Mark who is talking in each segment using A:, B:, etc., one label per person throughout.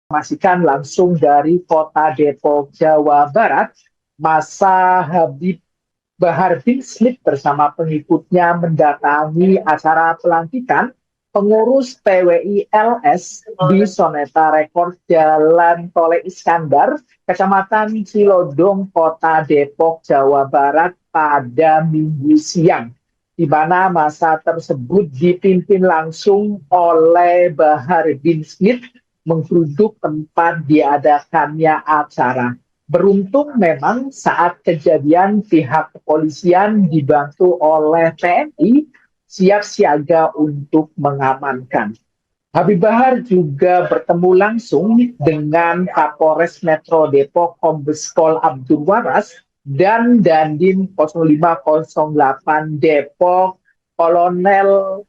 A: Informasikan langsung dari Kota Depok, Jawa Barat, masa Habib Bahar bin Smith bersama pengikutnya mendatangi acara pelantikan pengurus PWI LS di Soneta Rekor Jalan Tole Iskandar, Kecamatan Cilodong, Kota Depok, Jawa Barat pada Minggu siang, di mana masa tersebut dipimpin langsung oleh Bahar bin Smith menggeruduk tempat diadakannya acara. Beruntung memang saat kejadian pihak kepolisian dibantu oleh TNI siap siaga untuk mengamankan. Habib Bahar juga bertemu langsung dengan Kapolres Metro Depok Kombes Pol Abdul Waras dan Dandim 0508 Depok Kolonel.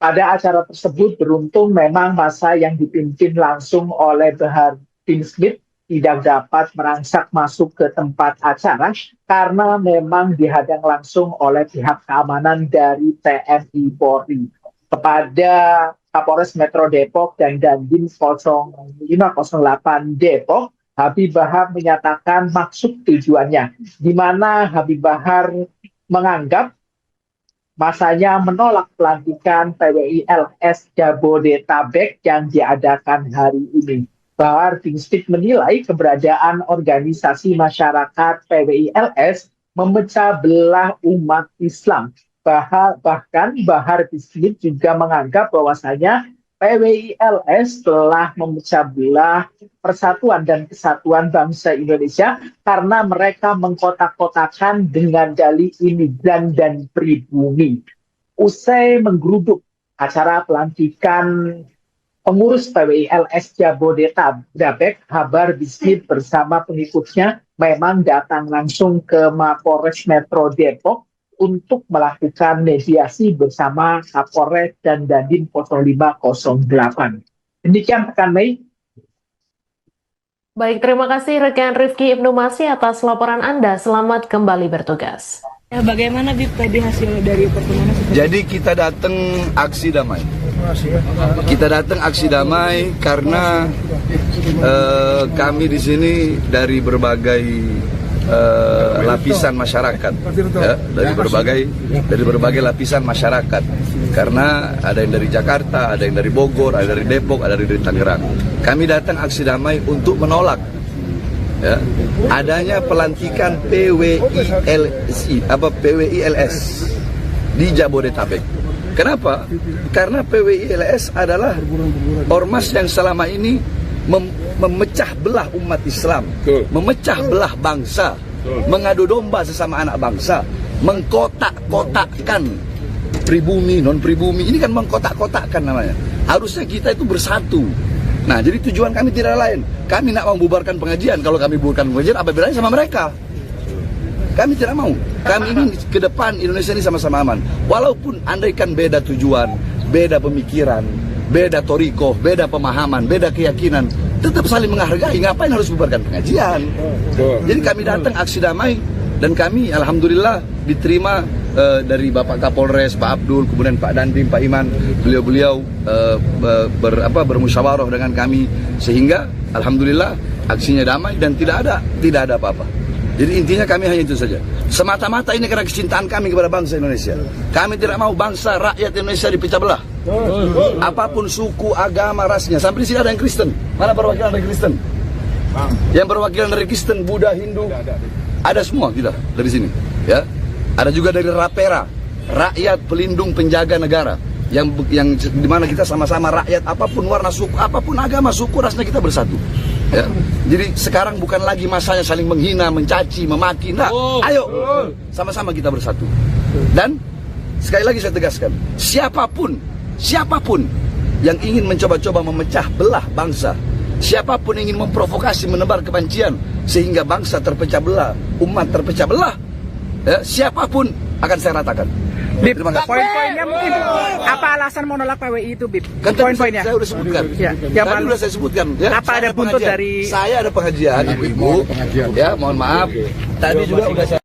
A: Pada acara tersebut beruntung memang masa yang dipimpin langsung oleh Bahar bin Smith tidak dapat merangsak masuk ke tempat acara karena memang dihadang langsung oleh pihak keamanan dari TNI Polri. Kepada Kapolres Metro Depok dan Dandim 0508 Depok, Habib Bahar menyatakan maksud tujuannya, di mana Habib Bahar menganggap masanya menolak pelantikan PWI LS Jabodetabek yang diadakan hari ini. Bahar bin Smith menilai keberadaan organisasi masyarakat PWI LS memecah belah umat Islam. Bahkan Bahar bin Smith juga menganggap bahwasanya PWI LS telah memecah belah persatuan dan kesatuan bangsa Indonesia karena mereka mengkotak-kotakan dengan dalih imigran dan pribumi. Usai menggeruduk acara pelantikan pengurus PWI LS Jabodetabek, Bahar bin Smith bersama pengikutnya memang datang langsung ke Mapolres Metro Depok untuk melakukan mediasi bersama Kapolres dan Dandim 0508. Demikian rekan Mei.
B: Baik, terima kasih rekan Rifki Ibnu Masih atas laporan Anda. Selamat kembali bertugas.
C: Ya, bagaimana tadi hasil dari pertemuan?
D: Jadi kita datang aksi damai. Kita datang aksi damai karena kami di sini dari berbagai lapisan masyarakat, ya, dari berbagai lapisan masyarakat, karena ada yang dari Jakarta, ada yang dari Bogor, ada dari Depok, ada dari Tangerang. Kami datang aksi damai untuk menolak, ya, adanya pelantikan PWI LS di Jabodetabek. Kenapa? Karena PWI LS adalah ormas yang selama ini memecah belah umat Islam, memecah belah bangsa, mengadu domba sesama anak bangsa, mengkotak-kotakkan pribumi, non-pribumi. Ini kan mengkotak-kotakkan namanya. Harusnya kita itu bersatu. Nah, jadi tujuan kami tidak lain. Kami nak membubarkan pengajian. Kalau kami bubarkan pengajian, apa bedanya sama mereka? Kami tidak mau. Kami ingin ke depan Indonesia ini sama-sama aman. Walaupun andaikan beda tujuan, beda pemikiran, beda toriko, beda pemahaman, beda keyakinan, tetap saling menghargai. Ngapain harus bubarkan pengajian? Jadi kami datang aksi damai dan kami alhamdulillah diterima dari Bapak Kapolres, Pak Abdul, kemudian Pak Dandim, Pak Iman. Beliau-beliau bermusyawarah dengan kami sehingga alhamdulillah aksinya damai dan tidak ada apa-apa. Jadi intinya kami hanya itu saja. Semata-mata ini karena kecintaan kami kepada bangsa Indonesia. Kami tidak mau bangsa rakyat Indonesia dipecah belah. Apapun suku, agama, rasnya. Sampai di sini ada yang Kristen. Mana perwakilan dari Kristen? Yang perwakilan dari Kristen, Buddha, Hindu, ada semua kita dari sini. Ya, ada juga dari Rapera, rakyat pelindung penjaga negara. Yang dimana kita sama-sama rakyat, apapun warna suku, apapun agama, suku, rasnya kita bersatu. Ya. Jadi sekarang bukan lagi masanya saling menghina, mencaci, memaki. Nah, ayo sama-sama kita bersatu. Dan sekali lagi saya tegaskan, siapapun yang ingin mencoba-coba memecah belah bangsa, siapapun yang ingin memprovokasi, menebar kebencian sehingga bangsa terpecah belah, umat terpecah belah, ya, siapapun akan saya ratakan.
C: Bib, poin-poinnya mungkin apa alasan mau nolak PWI itu, Bib?
D: Kan poin-poinnya saya udah sebutkan.
C: Ya,
D: tadi udah saya sebutkan. Ya,
C: apa ada buntut dari?
D: Saya ada pengajian, ibu-ibu. Ya, mohon maaf. Tadi juga udah saya.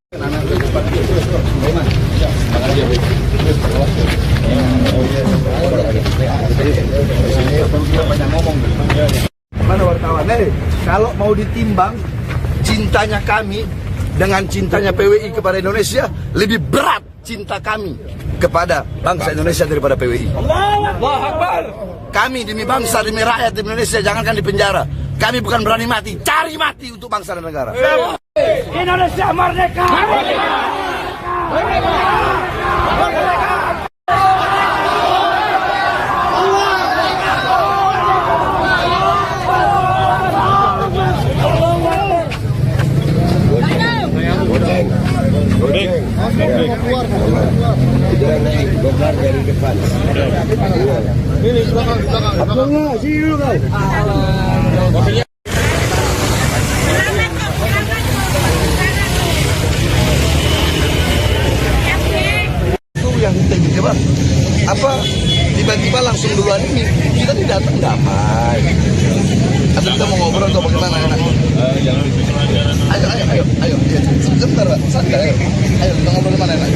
D: kawan-kawan. Kalau mau ditimbang cintanya kami dengan cintanya PWI kepada Indonesia, lebih berat cinta kami kepada bangsa Indonesia daripada PWI. Allahu Akbar. Kami demi bangsa, demi rakyat di Indonesia, jangankan di penjara. Kami bukan berani mati, cari mati untuk bangsa dan negara.
C: Indonesia merdeka! Merdeka! Merdeka! Merdeka!
D: Dari depan. Ini belakang. Abangnya, sini dulu kan. Itu yang kita gitu, Bang. Apa tiba-tiba langsung duluan ini kita tidak datang damai. Atau kita mau ngobrol atau bagaimana enak? Ayo, sebentar, Pak. Santai. Ayo kita ngobrol mana enak?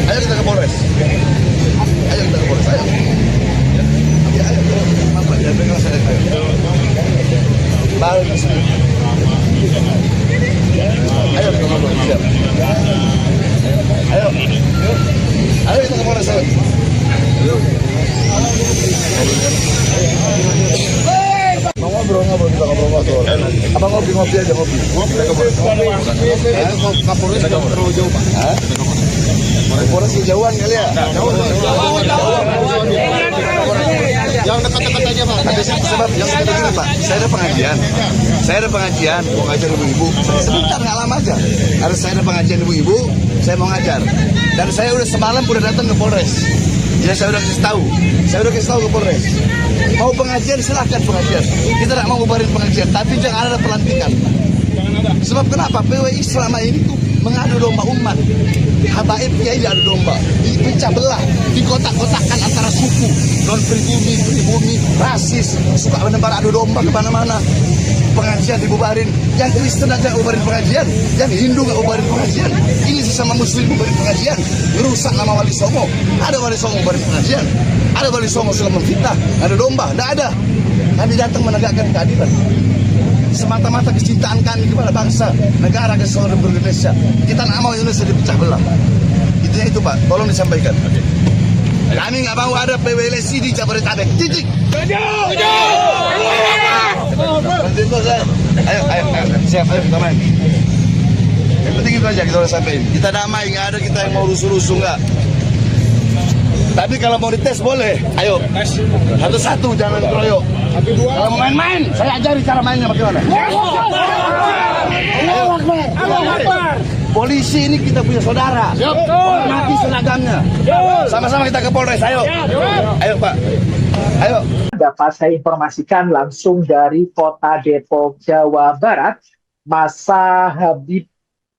D: Ayo kita ke Polres. Ayo. Apa ya? Pegang saya. Baru di sini. Ayo kita ngobrol. Siap. Ayo kita ke Polres. Mau ngobrol kita ngobrol. Apa ngopi aja ngopi. Kapolres terlalu jauh, Pak. Kapolres jauhan kali ya. Yang dekat-dekat aja, Pak. Sebab yang dekat-dekat, Pak. Saya ada pengajian, mau ngajar ibu-ibu. Sebentar, nggak lama aja. Harus saya ada pengajian ibu-ibu, saya mau ngajar. Dan saya udah semalam udah datang ke Polres. Ya saya udah kasih tahu ke Polres. Mau pengajian silahkan pengajian. Kita tidak mau bubarin pengajian, tapi jangan ada pelantikan. Sebab kenapa? PWI selama ini tuh mengadu domba umat. Habaib kiai diadu domba, dipecah belah, dikotak-kotakkan antara suku, non pribumi, rasis, suka menebar adu domba kemana-mana. Pengajian dibubarin, yang Kristen aja bubarin pengajian, yang Hindu nggak bubarin pengajian. Ini sesama Muslim bubarin pengajian, merusak nama Wali Songo. Ada Wali Songo bubarin pengajian, ada Wali Songo sudah memfitnah, ada domba, nggak ada. Kami datang menegakkan keadilan. Semata-mata kecintaan kami kepada bangsa, negara, kesatuan Republik Indonesia. Kita nggak mau Indonesia dipecah belah. Intinya itu, Pak. Tolong disampaikan. Kami nggak mau ada PWLSI di Jabodetabek. Titik. Ayo, siap, ayo kita main. Yang penting itu aja kita udah sampein. Kita damai, nggak ada kita yang mau rusuh-rusuh nggak. Tapi kalau mau dites boleh. Ayo, satu-satu jangan keroyok. Kalau mau main-main, saya ajari cara mainnya bagaimana. Polisi ini kita punya saudara. Hormati seragamnya. Sama-sama kita ke Polres. Ayo, Pak. Ayo.
A: Dapat saya informasikan langsung dari Kota Depok, Jawa Barat, masa Habib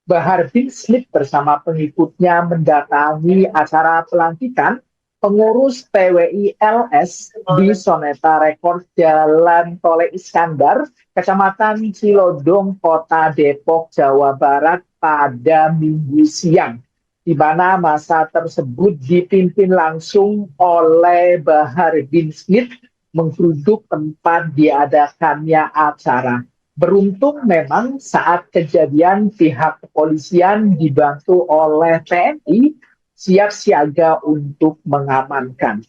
A: Bahar bin Smith bersama pengikutnya mendatangi acara pelantikan pengurus PWI LS di Soneta Rekord Jalan Tole Iskandar, Kecamatan Cilodong, Kota Depok, Jawa Barat pada Minggu siang, di mana masa tersebut dipimpin langsung oleh Bahar bin Smith menggeruduk tempat diadakannya acara. Beruntung memang saat kejadian pihak kepolisian dibantu oleh TNI siap siaga untuk mengamankan.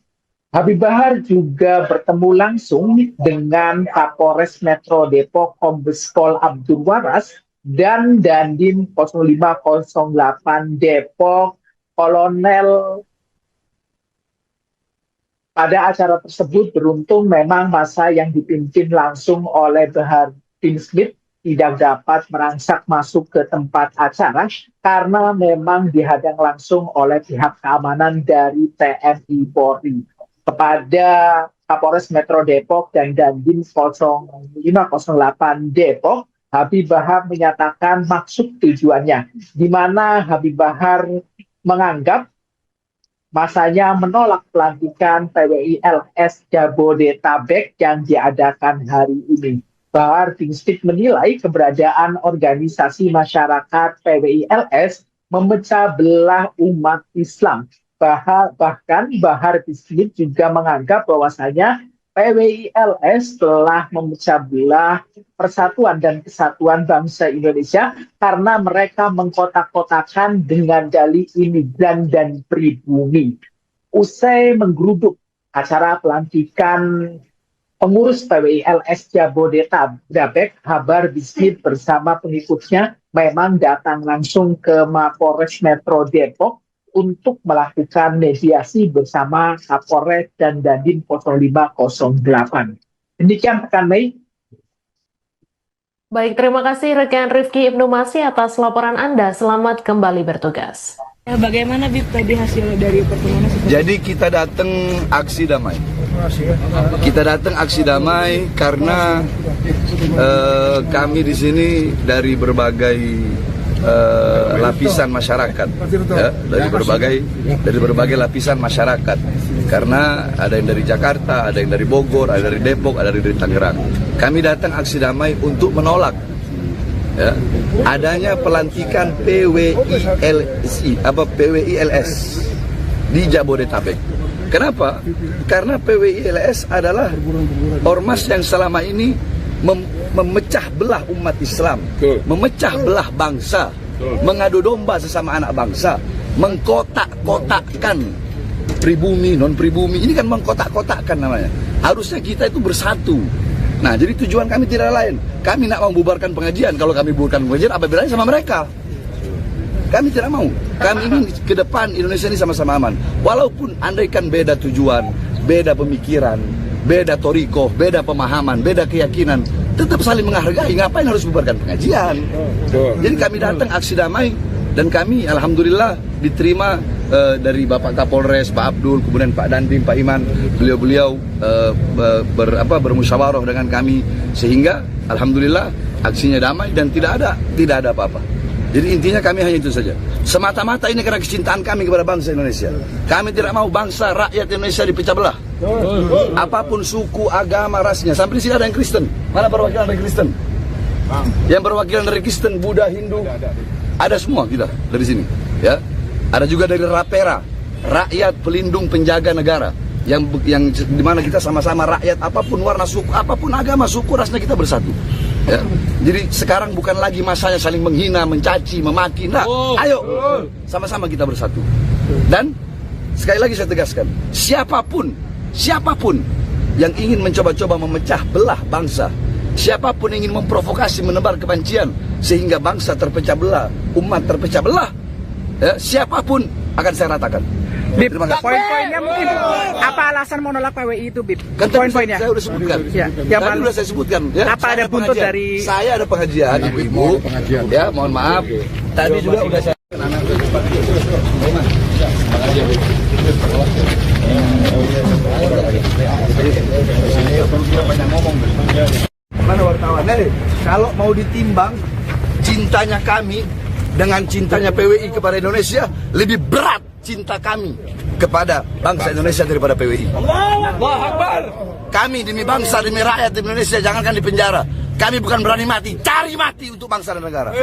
A: Habib Bahar juga bertemu langsung dengan Kapolres Metro Depok Kombes Pol Abdul Waras dan Dandim 0508 Depok Kolonel. Pada acara tersebut beruntung memang masa yang dipimpin langsung oleh Bahar bin Smith tidak dapat merangsak masuk ke tempat acara karena memang dihadang langsung oleh pihak keamanan dari TNI Polri. Kepada Kapolres Metro Depok dan Dandim 0508 Depok, Habib Bahar menyatakan maksud tujuannya, di mana Habib Bahar menganggap masanya menolak pelantikan PWI LS Jabodetabek yang diadakan hari ini. Bahar bin Smith menilai keberadaan organisasi masyarakat PWI LS memecah belah umat Islam. Bahkan Bahar bin Smith juga menganggap bahwasanya PWI-LS telah memecah belah persatuan dan kesatuan bangsa Indonesia karena mereka mengkotak-kotakan dengan dalih imigran dan pribumi. Usai menggeruduk acara pelantikan pengurus PWI-LS Jabodetabek, Habar Bismit bersama pengikutnya memang datang langsung ke Mapolres Metro Depok untuk melakukan mediasi bersama Kapolres dan Dandim 0508. Demikian rekan Mei.
B: Baik, terima kasih rekan Rifki Ibnu Masih atas laporan Anda. Selamat kembali bertugas.
E: Bagaimana Bib tadi hasil dari pertemuan?
D: Jadi kita datang aksi damai. Kita datang aksi damai karena kami di sini dari berbagai lapisan masyarakat, ya, dari berbagai lapisan masyarakat. Karena ada yang dari Jakarta, ada yang dari Bogor, ada dari Depok, ada dari Tangerang. Kami datang aksi damai untuk menolak, ya, adanya pelantikan PWI-LS di Jabodetabek. Kenapa? Karena PWI-LS adalah ormas yang selama ini memecah belah umat Islam, memecah belah bangsa, mengadu domba sesama anak bangsa, mengkotak-kotakkan pribumi, non-pribumi. Ini kan mengkotak-kotakkan namanya. Harusnya kita itu bersatu. Nah, jadi tujuan kami tidak lain. Kami nak membubarkan pengajian. Kalau kami bubarkan pengajian, apa bedanya sama mereka? Kami tidak mau. Kami ingin ke depan Indonesia ini sama-sama aman. Walaupun andaikan beda tujuan, beda pemikiran, beda toriko, beda pemahaman, beda keyakinan, tetap saling menghargai. Ngapain harus bubarkan pengajian? Jadi kami datang aksi damai dan kami alhamdulillah diterima dari Bapak Kapolres, Pak Abdul, kemudian Pak Dandim, Pak Iman. Beliau-beliau bermusyawarah dengan kami sehingga alhamdulillah aksinya damai dan tidak ada apa-apa. Jadi intinya kami hanya itu saja. Semata-mata ini karena kecintaan kami kepada bangsa Indonesia. Kami tidak mau bangsa rakyat Indonesia dipecah belah. Apapun suku, agama, rasnya. Sampai di sini ada yang Kristen. Mana perwakilan dari Kristen? Yang perwakilan dari Kristen, Buddha, Hindu, ada semua kita dari sini. Ya, ada juga dari Rapera, rakyat pelindung penjaga negara. Yang dimana kita sama-sama rakyat, apapun warna suku, apapun agama, suku, rasnya kita bersatu. Ya. Jadi sekarang bukan lagi masanya saling menghina, mencaci, memaki. Nah, ayo sama-sama kita bersatu. Dan sekali lagi saya tegaskan, siapapun yang ingin mencoba-coba memecah belah bangsa, siapapun yang ingin memprovokasi, menebar kebencian sehingga bangsa terpecah belah, umat terpecah belah, ya, siapapun akan saya ratakan.
C: Bib, poin-poinnya mungkin apa alasan mau nolak PWI itu, Bib?
D: Kan poin-poinnya saya udah sebutkan.
C: Ya,
D: tadi udah saya sebutkan. Ya,
C: apa ada buntut dari?
D: Saya ada pengajian, ibu-ibu. Ya, mohon maaf. Tadi juga udah saya. Mana wartawan? Nih, kalau mau ditimbang cintanya kami dengan cintanya PWI kepada Indonesia, lebih berat cinta kami kepada bangsa Indonesia daripada PWI. Allahu Akbar. Kami demi bangsa, demi rakyat Indonesia, jangankan di penjara. Kami bukan berani mati, cari mati untuk bangsa dan negara.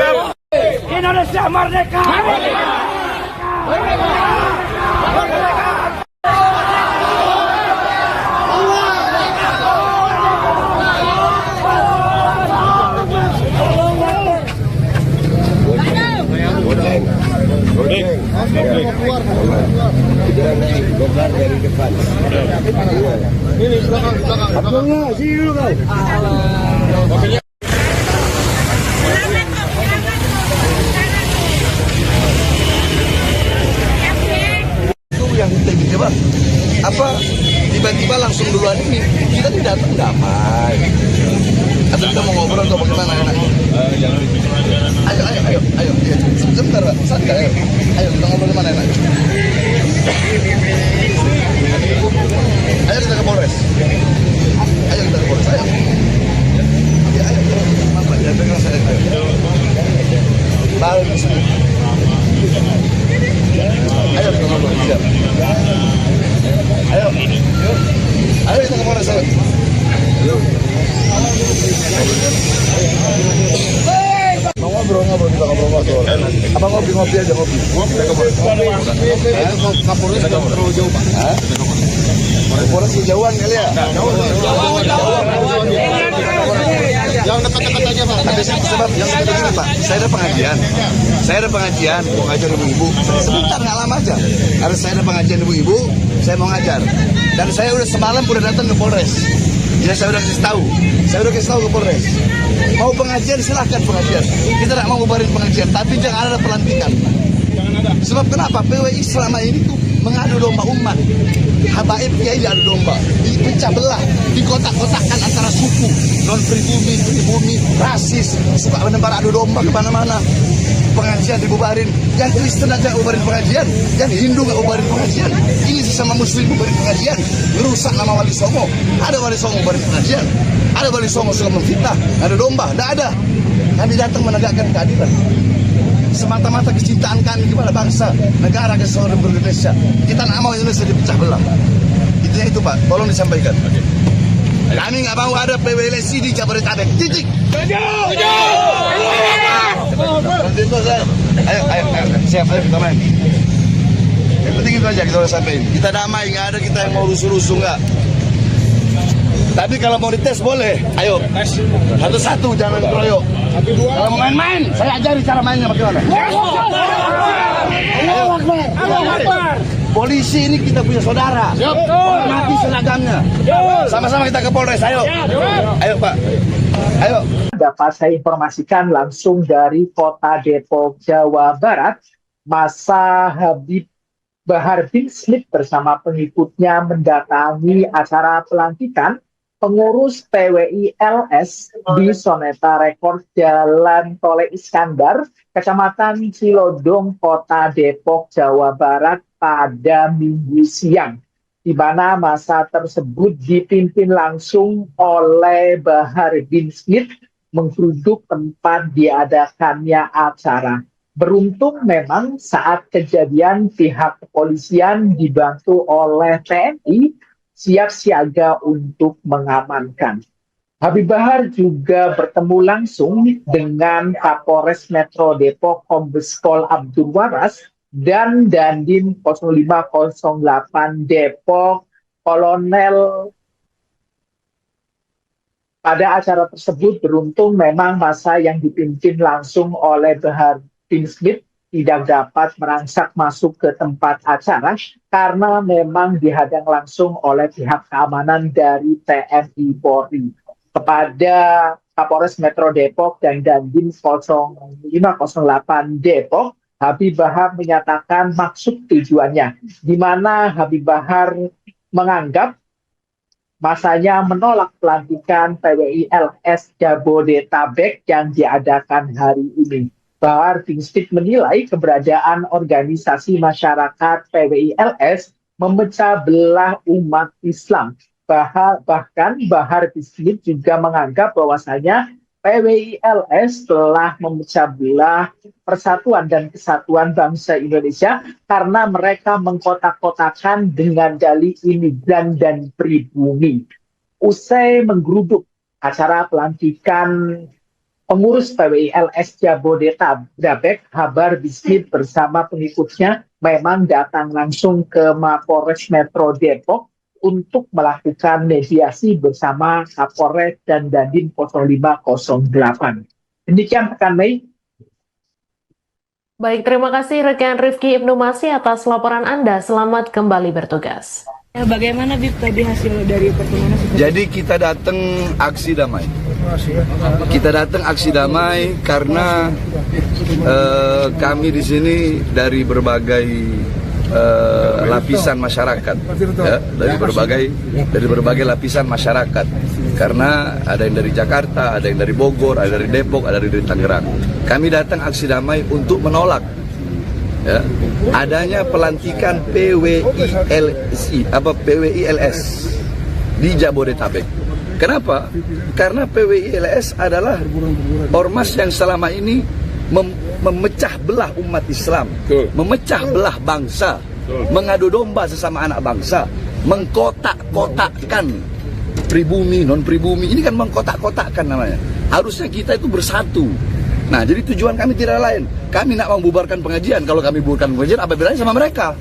E: Indonesia merdeka! Merdeka! Merdeka! Merdeka!
D: Dari depan. Ini belakang. Sini dulu kau. Itu yang tiba-tiba apa? Tiba-tiba langsung duluan ini kita tidak datang damai. Atau kita mau ngobrol atau bagaimana enaknya? Ayo. Sebentar, Pak. Santai, ayo kita ngobrol di mana enaknya? Ayo kita ke Polres. Ayo. Bapak, jangan pegang saya. Baru di sini. Ayo kita ngobrol. Ayo kita ke Polres. Ngobrol kita ngobrol. Apa ngopi aja ngopi? Kapolres terlalu jauh Pak. Kapolres jauhan kali ya? Yang dekat-dekat aja Pak. Tapi sebab yang dekat-dekat Pak, saya ada pengajian, mau ngajar ibu-ibu. Sebentar nggak lama aja. Harus saya ada pengajian ibu-ibu, saya mau ngajar. Dan saya udah semalam udah datang ke Polres. Ya saya udah kasih tahu ke Polres. Mau pengajian silahkan pengajian. Kita tidak mau bubarin pengajian, tapi jangan ada pelantikan. Sebab kenapa PWI selama ini tuh mengadu domba umat. Habaib kiai diadu domba, dipecah belah, dikotak-kotakkan antara suku, non pribumi, rasis, suka menebar adu domba kemana-mana. Pengajian dibubarin, yang Kristen aja bubarin pengajian, yang Hindu nggak bubarin pengajian. Ini sesama Muslim bubarin pengajian, merusak nama Wali Songo. Ada Wali Songo bubarin pengajian, ada Wali Songo suka memfitnah, ada domba, tidak ada. Kami datang menegakkan keadilan. Semata-mata kecintaan kami kepada bangsa, negara kesatuan Republik Indonesia. Kita nggak mau Indonesia dipecah belah. Intinya itu Pak, tolong disampaikan. Kami nggak mau ada PWLSI di Jabodetabek. Titik. Ayo, siap, ayo kita main. Yang penting itu aja kita udah sampein. Kita damai, nggak ada kita yang mau rusuh-rusuh nggak. Tapi kalau mau dites boleh, ayo. Satu-satu, jangan keroyok. Kalau mau main-main, saya ajari cara mainnya bagaimana. Polisi ini kita punya saudara. Hormati seragamnya. Sama-sama kita ke Polres, ayo. Ayo Pak, ayo.
A: Dapat saya informasikan langsung dari Kota Depok, Jawa Barat, masa Habib Bahar bin Smith bersama pengikutnya mendatangi acara pelantikan pengurus PWI LS di Soneta Rekor Jalan Tole Iskandar, Kecamatan Cilodong, Kota Depok, Jawa Barat pada Minggu siang, di mana masa tersebut dipimpin langsung oleh Bahar bin Smith menggeruduk tempat diadakannya acara. Beruntung memang saat kejadian pihak kepolisian dibantu oleh TNI siap siaga untuk mengamankan. Habib Bahar juga bertemu langsung dengan Kapolres Metro Depok Kombes Pol Abdul Waras dan Dandim 0508 Depok Kolonel. Pada acara tersebut beruntung memang masa yang dipimpin langsung oleh Bahar bin Smith tidak dapat merangsak masuk ke tempat acara karena memang dihadang langsung oleh pihak keamanan dari TNI Polri. Kepada Kapolres Metro Depok dan Dandim 0508 Depok, Habib Bahar menyatakan maksud tujuannya, di mana Habib Bahar menganggap masanya menolak pelantikan PWI LS Jabodetabek yang diadakan hari ini. Bahar bin Smith menilai keberadaan organisasi masyarakat PWI LS memecah belah umat Islam. Bahkan Bahar bin Smith juga menganggap bahwasanya PWI LS telah memecah belah persatuan dan kesatuan bangsa Indonesia karena mereka mengkotak-kotakan dengan dalih imigran dan pribumi. Usai menggeruduk acara pelantikan pengurus PWI LS Jabodetabek, Bahar bin Smith bersama pengikutnya memang datang langsung ke Mapolres Metro Depok untuk melakukan mediasi bersama Kapolres dan Dandim 0508. Demikian rekan Mei.
B: Baik, terima kasih rekan Rifki Ibnu Masih atas laporan Anda. Selamat kembali bertugas.
E: Bagaimana Bib tadi hasil dari pertemuan?
D: Jadi kita datang aksi damai. Kita datang aksi damai karena kami di sini dari berbagai lapisan masyarakat, ya, dari berbagai lapisan masyarakat. Karena ada yang dari Jakarta, ada yang dari Bogor, ada dari Depok, ada dari Tangerang. Kami datang aksi damai untuk menolak, ya, adanya pelantikan PWI LS di Jabodetabek. Kenapa? Karena PWI LS adalah ormas yang selama ini memecah belah umat Islam, memecah belah bangsa, mengadu domba sesama anak bangsa, mengkotak-kotakkan pribumi, non pribumi. Ini kan mengkotak-kotakkan namanya. Harusnya kita itu bersatu. Nah, jadi tujuan kami tidak lain. Kami nak mau bubarkan pengajian. Kalau kami bubarkan pengajian, apa bedanya sama mereka?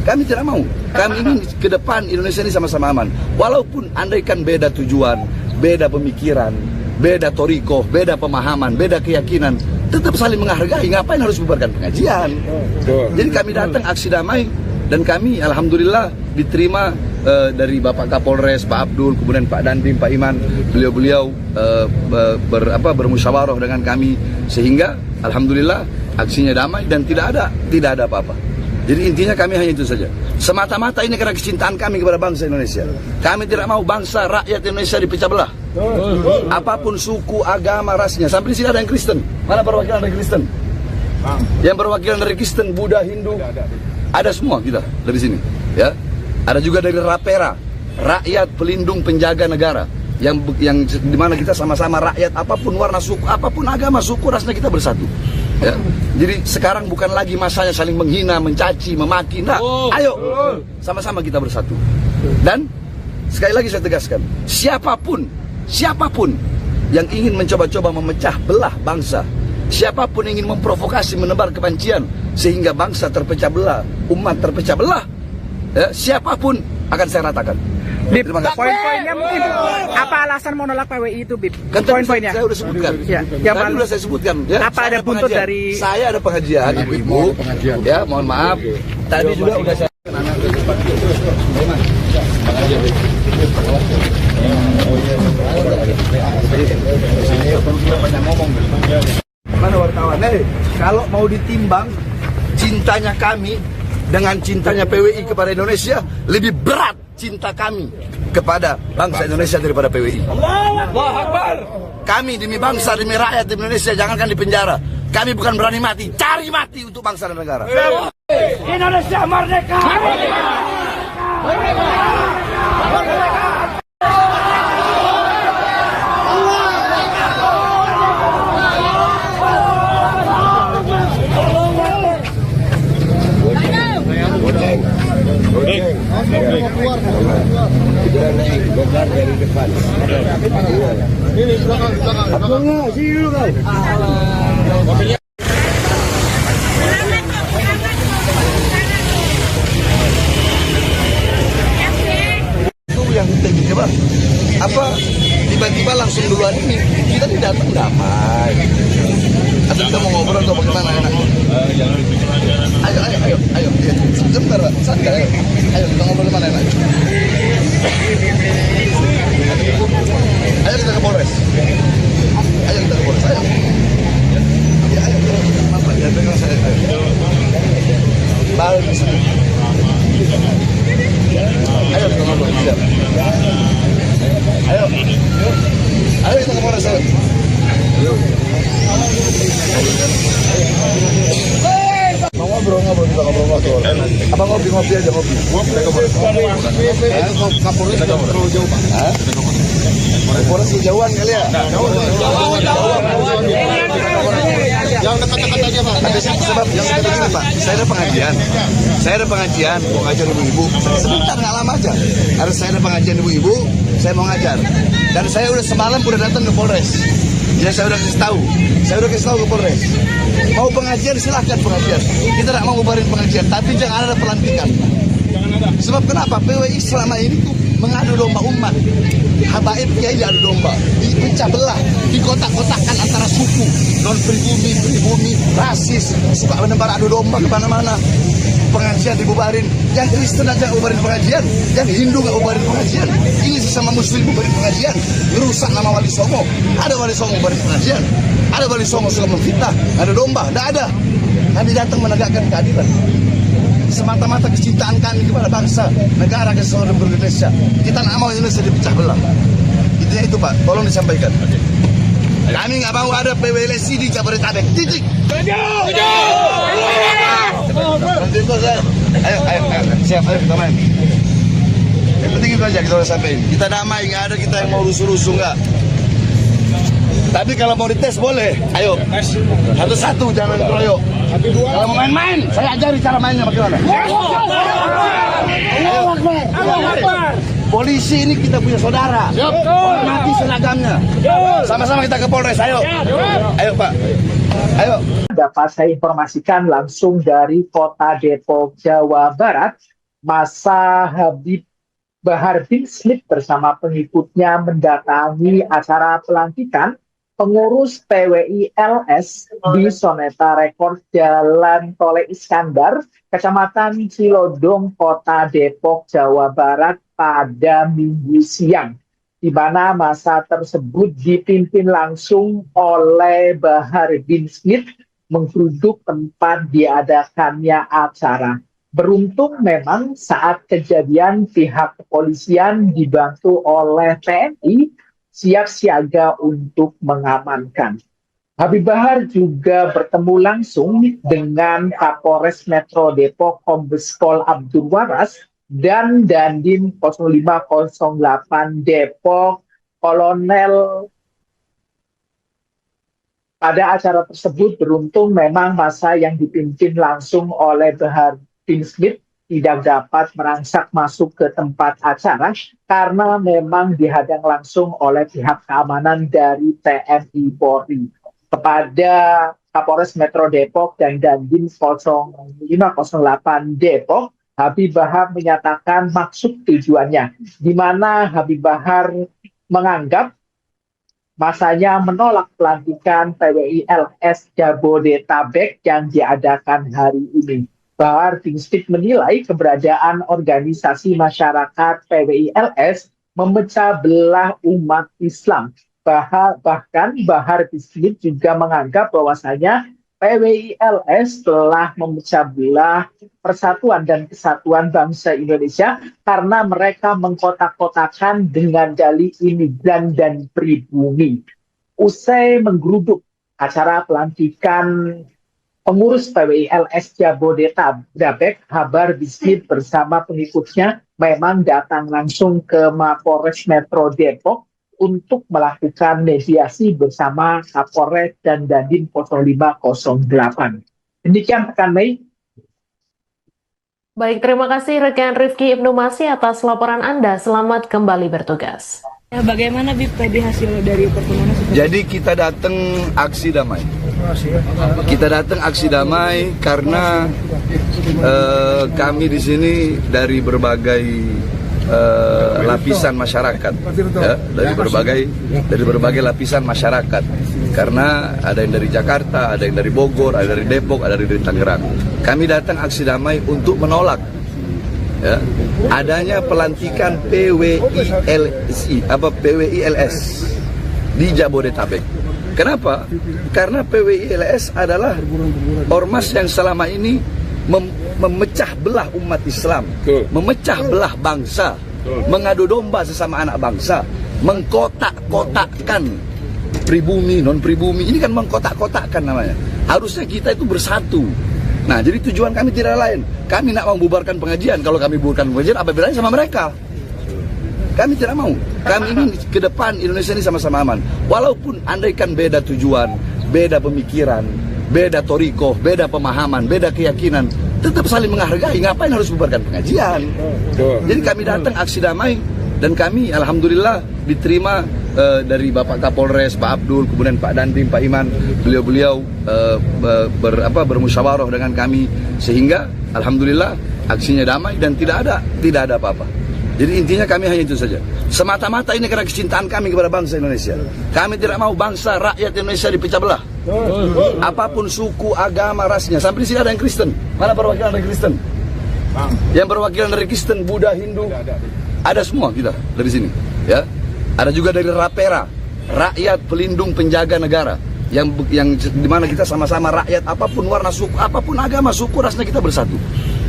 D: Kami tidak mau. Kami ingin ke depan Indonesia ini sama-sama aman. Walaupun andaikan beda tujuan, beda pemikiran, beda toriko, beda pemahaman, beda keyakinan, tetap saling menghargai. Ngapain harus bubarkan pengajian? Jadi kami datang aksi damai dan kami alhamdulillah diterima dari Bapak Kapolres, Pak Abdul, kemudian Pak Dandim, Pak Iman. Beliau-beliau bermusyawarah dengan kami sehingga alhamdulillah aksinya damai dan tidak ada apa-apa. Jadi intinya kami hanya itu saja. Semata-mata ini karena kecintaan kami kepada bangsa Indonesia. Kami tidak mau bangsa rakyat Indonesia dipecah belah. Apapun suku, agama, rasnya. Sampai di sini ada yang Kristen. Mana perwakilan dari Kristen? Yang perwakilan dari Kristen, Buddha, Hindu, ada semua kita dari sini. Ya, ada juga dari Rapera, rakyat pelindung penjaga negara. Yang dimana kita sama-sama rakyat, apapun warna suku, apapun agama, suku, rasnya kita bersatu. Ya. Jadi sekarang bukan lagi masanya saling menghina, mencaci, memaki. Nah, ayo sama-sama kita bersatu. Dan sekali lagi saya tegaskan, siapapun yang ingin mencoba-coba memecah belah bangsa, siapapun ingin memprovokasi, menebar kebencian sehingga bangsa terpecah belah, umat terpecah belah, ya, siapapun akan saya ratakan.
C: Bib,
D: Terima kasih.
C: poin-poinnya mungkin apa alasan menolak PWI itu, Bib?
D: Kan tadi
C: Poin-poinnya.
D: saya udah sebutkan.
C: Ya,
D: Tadi udah saya sebutkan. Ya,
C: apa
D: saya
C: ada buntut
D: pengajian.
C: dari?
D: Saya ada pengajian, ibu-ibu. Ya, mohon maaf. Tadi juga udah saya. Mana wartawan? Kalau mau ditimbang cintanya kami dengan cintanya PWI kepada Indonesia, lebih berat cinta kami kepada bangsa Indonesia daripada PWI. Allahu Akbar. Kami demi bangsa, demi rakyat di Indonesia, jangankan di penjara. Kami bukan berani mati, cari mati untuk bangsa dan negara.
C: Indonesia merdeka!
D: Itu yang penting, coba. Apa tiba-tiba langsung duluan ini kita tidak datang damai. Atau kita mau ngobrol atau bagaimana enaknya? Ayo, sebentar, santai. Ayo kita ngobrol di mana enaknya? Ayo kita ke Polres. Ayo. Ya, ayo. Apa ya pegang saya? Ayo. Balik di sini. Ayo kita ngobrol. Ayo kita ke Polres. Mau ngobrol kita ngobrol. Apa ngopi aja ngopi? Kapolres terlalu jauh, Pak. Kapolres kejauhan kali ya? Yang dekat-dekat aja, Pak. Ada sebab yang dekat-dekat, Pak. Saya ada pengajian, mau ngajar ibu-ibu. Sebentar, nggak lama aja. Harus saya ada pengajian ibu-ibu, saya mau ngajar. Dan saya udah semalam udah datang ke Polres. Ya saya udah kasih tahu ke Polres. Mau pengajian silahkan pengajian. Kita tidak mau bubarin pengajian, tapi jangan ada pelantikan. Sebab kenapa? PWI selama ini tuh mengadu domba umat. Habaib kiai adu domba, dipecah belah, dikotak-kotakkan antara suku, non pribumi, rasis, suka menebar adu domba kemana-mana. Pengajian dibubarin, yang Kristen aja bubarin pengajian, yang Hindu nggak bubarin pengajian. Ini sesama Muslim bubarin pengajian, merusak nama Wali Songo. Ada Wali Songo bubarin pengajian, ada Wali Songo suka memfitnah, ada domba, tidak ada. Kami datang menegakkan keadilan. Semata-mata kecintaan kami kepada bangsa, negara, kesatuan Republik Indonesia. Kita nggak mau Indonesia dipecah belah. Intinya itu, Pak. Tolong disampaikan. Kami nggak mau ada PWLSI di Jabodetabek. Titik. Ayo, siap, ayo kita main. Yang penting itu aja kita udah sampein. Kita damai, nggak ada kita yang mau rusuh-rusuh nggak. Tapi kalau mau dites boleh, ayo. Satu-satu, jangan keroyok. Kalau mau main-main, saya ajari cara mainnya bagaimana. Allahu Akbar. Polisi ini kita punya saudara. Hormati seragamnya. Sama-sama kita ke Polres. Ayo. Ayo Pak. Ayo.
A: Dapat saya informasikan langsung dari Kota Depok, Jawa Barat, masa Habib Bahar bin Smith bersama pengikutnya mendatangi acara pelantikan pengurus PWI LS di Soneta Rekord Jalan Tole Iskandar, Kecamatan Cilodong, Kota Depok, Jawa Barat pada Minggu siang, di mana masa tersebut dipimpin langsung oleh Bahar bin Smith menggeruduk tempat diadakannya acara. Beruntung memang saat kejadian pihak kepolisian dibantu oleh TNI siap siaga untuk mengamankan. Habib Bahar juga bertemu langsung dengan Kapolres Metro Depok Kombes Pol Abdul Waras dan Dandim 0508 Depok Kolonel. Pada acara tersebut beruntung memang masa yang dipimpin langsung oleh Bahar bin Smith tidak dapat merangsak masuk ke tempat acara karena memang dihadang langsung oleh pihak keamanan dari TNI Polri. Kepada Kapolres Metro Depok dan Dandim 0508 Depok, Habib Bahar menyatakan maksud tujuannya, di mana Habib Bahar menganggap masanya menolak pelantikan PWI LS Jabodetabek yang diadakan hari ini. Bahar bin Smith menilai keberadaan organisasi masyarakat PWI LS memecah belah umat Islam. Bahkan Bahar bin Smith juga menganggap bahwasanya PWI LS telah memecah belah persatuan dan kesatuan bangsa Indonesia karena mereka mengkotak-kotakan dengan dalih imigran dan pribumi. Usai menggeruduk acara pelantikan pengurus PWI LS Jabodetabek, Bahar bin Smith bersama pengikutnya memang datang langsung ke Mapolres Metro Depok untuk melakukan mediasi bersama Kapolres dan Dandim 0508. Demikian rekan Mei.
B: Baik, terima kasih rekan Rifki Ibnu Masih atas laporan Anda. Selamat kembali bertugas.
E: Ya, bagaimana Bib tadi hasil dari pertemuan?
D: Jadi kita datang aksi damai. Kita datang aksi damai karena kami di sini dari berbagai lapisan masyarakat, ya, dari berbagai lapisan masyarakat. Karena ada yang dari Jakarta, ada yang dari Bogor, ada dari Depok, ada dari Tangerang. Kami datang aksi damai untuk menolak, ya, adanya pelantikan PWI LS di Jabodetabek. Kenapa? Karena PWI LS adalah ormas yang selama ini memecah belah umat Islam, memecah belah bangsa, mengadu domba sesama anak bangsa, mengkotak-kotakkan pribumi, non-pribumi. Ini kan mengkotak-kotakkan namanya. Harusnya kita itu bersatu. Nah, jadi tujuan kami tidak lain. Kami nak membubarkan pengajian. Kalau kami bubarkan pengajian, apa bedanya sama mereka? Kami tidak mau. Kami ingin ke depan Indonesia ini sama-sama aman. Walaupun andaikan beda tujuan, beda pemikiran, beda torikoh, beda pemahaman, beda keyakinan, tetap saling menghargai. Ngapain harus bubarkan pengajian? Jadi kami datang aksi damai dan kami alhamdulillah diterima dari Bapak Kapolres, Pak Abdul, kemudian Pak Dandim, Pak Iman. Beliau bermusyawarah dengan kami sehingga alhamdulillah aksinya damai dan tidak ada apa-apa. Jadi intinya kami hanya itu saja. Semata-mata ini karena kecintaan kami kepada bangsa Indonesia. Kami tidak mau bangsa rakyat Indonesia dipecah belah. Apapun suku, agama, rasnya. Sampai di sini ada yang Kristen. Mana perwakilan dari Kristen? Yang perwakilan dari Kristen, Buddha, Hindu, ada semua kita dari sini. Ya, ada juga dari Rapera, rakyat pelindung penjaga negara. Yang dimana kita sama-sama rakyat, apapun warna suku, apapun agama, suku, rasnya kita bersatu.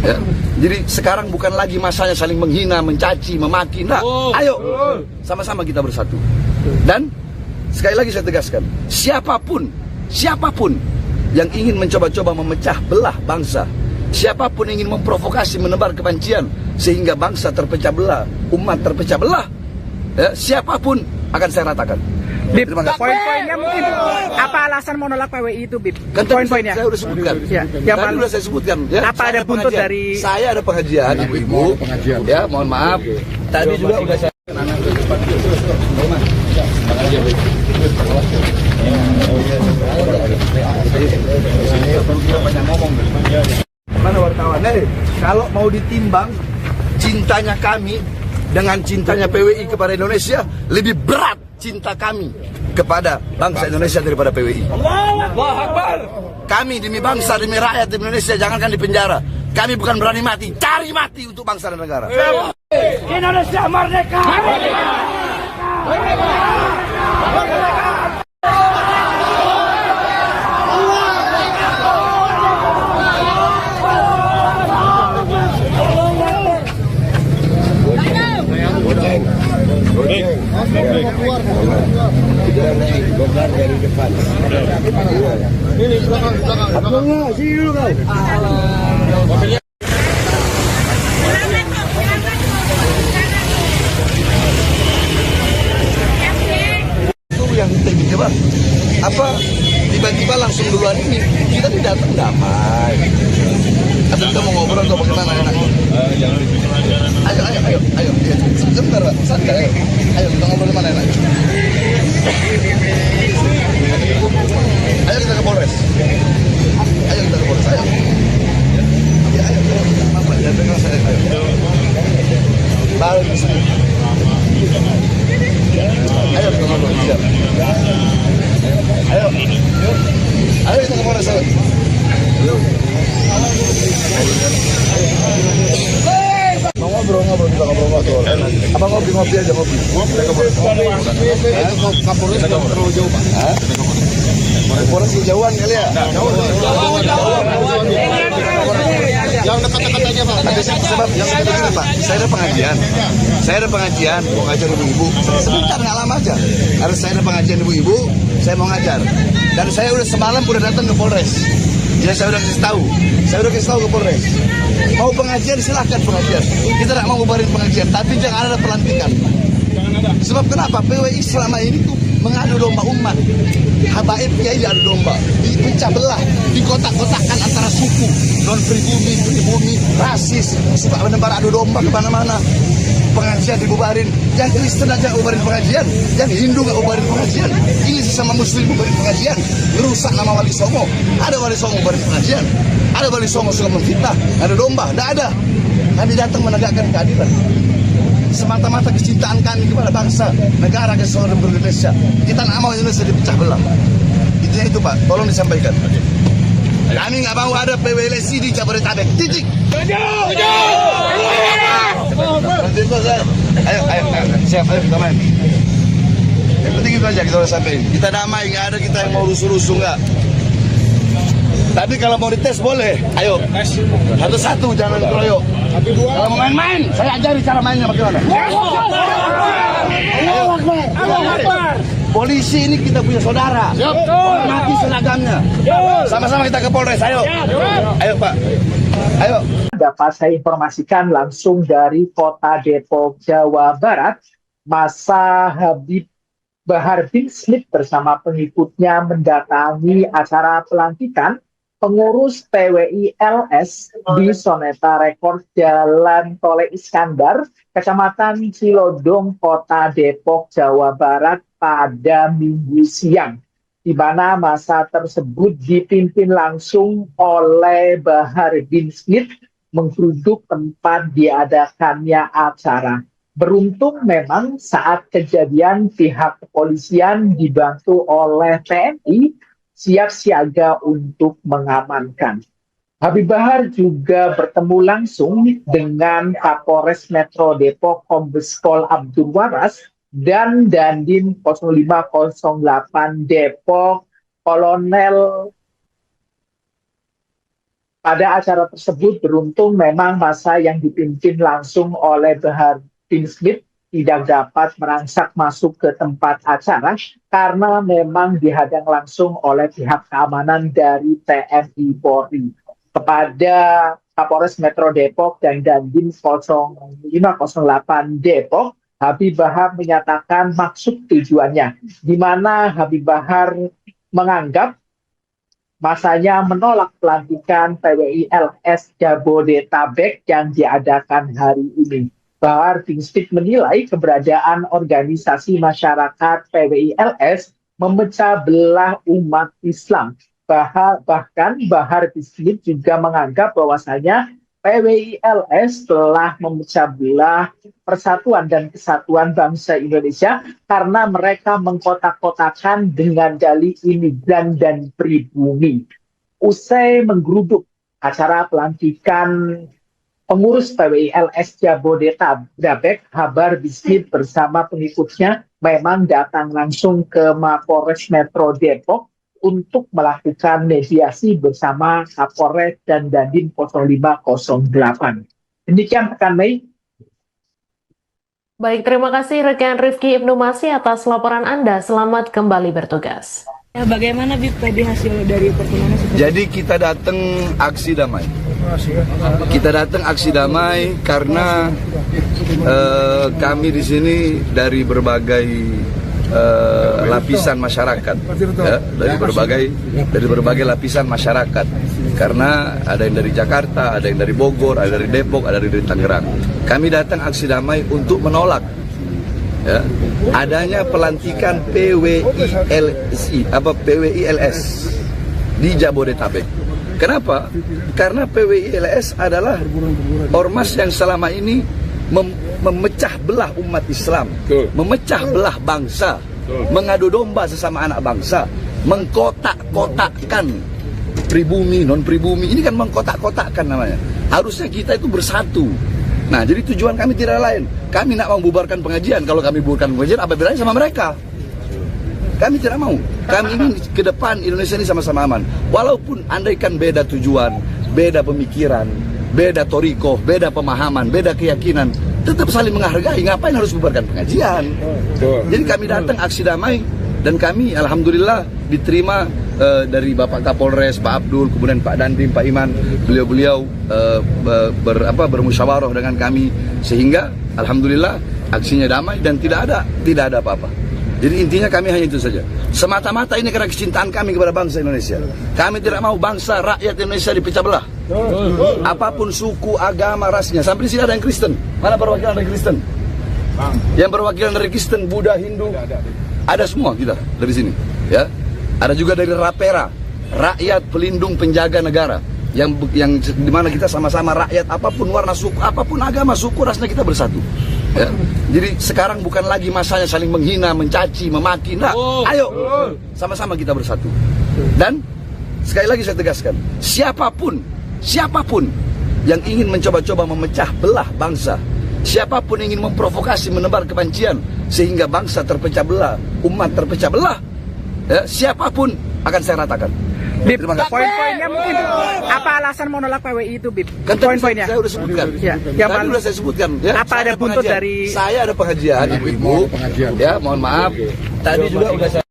D: Ya. Jadi sekarang bukan lagi masanya saling menghina, mencaci, memaki. Nah, ayo sama-sama kita bersatu. Dan sekali lagi saya tegaskan, siapapun yang ingin mencoba-coba memecah belah bangsa, siapapun ingin memprovokasi, menebar kebencian sehingga bangsa terpecah belah, umat terpecah belah, ya, siapapun akan saya ratakan.
C: Bib, poin-poinnya mungkin apa alasan menolak PWI itu, Bib?
D: Kan poin-poinnya saya udah sebutkan.
C: Ya,
D: tadi udah saya sebutkan. Ya,
C: apa ada buntut dari?
D: Saya ada pengajian, ibu-ibu. Ya, mohon maaf. Tadi juga udah saya mana wartawan? Kalau mau ditimbang cintanya kami dengan cintanya PWI kepada Indonesia, lebih berat cinta kami kepada bangsa Indonesia daripada PWI. Allahu Akbar. Kami demi bangsa, demi rakyat di Indonesia, jangankan di penjara. Kami bukan berani mati, cari mati untuk bangsa dan negara.
C: Indonesia merdeka! Merdeka! Merdeka! Merdeka!
D: Dari depan. Ini belakang. Sini dulu kau. Itu yang tekniknya bang. Apa tiba-tiba langsung duluan ini kita tidak datang damai. Atau kita mau ngobrol atau bagaimana enaknya? Ayo. Sebentar Pak, santai. Ayo kita ngobrol di mana enaknya? Ayo kita ke Polres. Ayo. Ya, ayo. Apa? Ya, dengar saya. Ayo. Balik ke sini. Ayo kita ngobrol. Ayo kita ke Polres. Ayo. Mau ngobrol kita ngobrol. Apa ngopi aja ngopi. Kapolres terlalu jauh Pak. Polres jauhan kali ya. Yang dekat-dekat aja Pak. Tapi sebab yang dekat Pak. Saya ada pengajian. Mau ngajar ibu-ibu. Sebentar nggak lama aja. Harus saya ada pengajian ibu-ibu. Saya mau ngajar. Dan saya udah semalam udah datang ke Polres. Ya saya udah kasih tahu ke Polres. Mau pengajian silahkan pengajian. Kita tidak mau bubarin pengajian, tapi jangan ada pelantikan. Sebab kenapa? PWI selama ini tuh mengadu domba umat. Habaib kiai diadu domba, dipecah belah, dikotak-kotakkan antara suku, non pribumi, rasis, suka menebar adu domba kemana-mana. Pengajian dibubarin, yang Kristen aja bubarin pengajian, yang Hindu nggak bubarin pengajian, ini sesama Muslim bubarin pengajian, merusak nama Wali Songo. Ada Wali Songo bubarin pengajian, ada Wali Songo suka memfitnah, ada domba, tidak ada. Kami datang menegakkan keadilan. Semata-mata kecintaan kami kepada bangsa, negara, kesatuan Republik Indonesia. Kita nggak mau Indonesia dipecah belah. Itu Pak, tolong disampaikan. Kami nggak mau ada PWLSI di Jabodetabek. Titik. Ayo, siap, ayo kita main. Yang penting itu aja kita udah sampein. Kita damai, nggak ada kita yang mau rusuh-rusuh nggak. Tapi kalau mau dites boleh, ayo. Satu-satu, jangan keroyok. Kalau mau main-main, saya ajari cara mainnya bagaimana. Polisi ini kita punya saudara. Hormati seragamnya. Sama-sama kita ke Polres, ayo. Ayo Pak. Ayo.
A: Dapat saya informasikan langsung dari Kota Depok, Jawa Barat, masa Habib Bahar bin Smith bersama pengikutnya mendatangi acara pelantikan pengurus PWI LS di Soneta Rekor Jalan Tole Iskandar, Kecamatan Cilodong, Kota Depok, Jawa Barat pada Minggu siang, di mana masa tersebut dipimpin langsung oleh Bahar bin Smith menggeruduk tempat diadakannya acara. Beruntung memang saat kejadian pihak kepolisian dibantu oleh TNI siap siaga untuk mengamankan. Habib Bahar juga bertemu langsung dengan Kapolres Metro Depok Kombes Pol Abdul Waras dan Dandim 0508 Depok Kolonel. Pada acara tersebut beruntung memang masa yang dipimpin langsung oleh Bahar bin Smith tidak dapat merangsak masuk ke tempat acara karena memang dihadang langsung oleh pihak keamanan dari TNI Polri. Kepada Kapolres Metro Depok dan Dandim 0508 Depok, Habib Bahar menyatakan maksud tujuannya, di mana Habib Bahar menganggap masanya menolak pelantikan PWI LS Jabodetabek yang diadakan hari ini. Bahar bin Smith menilai keberadaan organisasi masyarakat PWI-LS memecah belah umat Islam. Bahkan Bahar bin Smith juga menganggap bahwasanya PWI-LS telah memecah belah persatuan dan kesatuan bangsa Indonesia karena mereka mengkotak-kotakan dengan dalih imigran dan pribumi. Usai menggeruduk acara pelantikan pengurus PWI-LS Jabodetabek, Bahar bin Smith bersama pengikutnya memang datang langsung ke Mapolres Metro Depok untuk melakukan mediasi bersama Kapolres dan Dandim 0508. Demikian rekan Mei.
B: Baik, terima kasih rekan Rifki Ibnu Masih atas laporan Anda. Selamat kembali bertugas.
E: Ya, bagaimana Bib tadi hasil dari pertemuan?
D: Jadi kita datang aksi damai. Kita datang aksi damai karena kami di sini dari berbagai lapisan masyarakat, ya, dari berbagai lapisan masyarakat. Karena ada yang dari Jakarta, ada yang dari Bogor, ada dari Depok, ada dari Tangerang. Kami datang aksi damai untuk menolak, ya, adanya pelantikan PWI-LS di Jabodetabek. Kenapa? Karena PWI-LS adalah ormas yang selama ini memecah belah umat Islam, memecah belah bangsa, mengadu domba sesama anak bangsa, mengkotak-kotakkan pribumi, non-pribumi. Ini kan mengkotak-kotakkan namanya. Harusnya kita itu bersatu. Nah, jadi tujuan kami tidak lain. Kami nak membubarkan pengajian. Kalau kami bubarkan pengajian, apa bedanya sama mereka? Kami tidak mau. Kami ingin ke depan Indonesia ini sama-sama aman. Walaupun andaikan beda tujuan, beda pemikiran, beda torikoh, beda pemahaman, beda keyakinan, tetap saling menghargai. Ngapain harus bubarkan pengajian? Jadi kami datang aksi damai dan kami alhamdulillah diterima dari Bapak Kapolres, Pak Abdul, kemudian Pak Dandim, Pak Iman. Beliau bermusyawarah dengan kami sehingga alhamdulillah aksinya damai dan tidak ada apa-apa. Jadi intinya kami hanya itu saja. Semata-mata ini karena kecintaan kami kepada bangsa Indonesia. Kami tidak mau bangsa rakyat Indonesia dipecah belah. Apapun suku, agama, rasnya. Sampai di sini ada yang Kristen. Mana perwakilan dari Kristen? Yang perwakilan dari Kristen, Buddha, Hindu, ada semua kita dari sini. Ya, ada juga dari Rapera, rakyat pelindung penjaga negara. Yang dimana kita sama-sama rakyat, apapun warna suku, apapun agama, suku, rasnya kita bersatu. Ya. Jadi sekarang bukan lagi masanya saling menghina, mencaci, memaki. Nah, ayo sama-sama kita bersatu. Dan sekali lagi saya tegaskan, siapapun yang ingin mencoba-coba memecah belah bangsa, siapapun yang ingin memprovokasi, menebar kebencian sehingga bangsa terpecah belah, umat terpecah belah, ya, siapapun akan saya ratakan.
C: Bib, poin-poinnya mungkin apa alasan menolak PWI itu, Bib?
D: Kan
C: Poin-poinnya
D: saya udah sebutkan.
C: Ya,
D: Tadi udah saya sebutkan. Ya,
C: apa ada buntut dari?
D: Saya ada pengajian, ibu-ibu. Ya, mohon maaf. Tadi juga udah saya.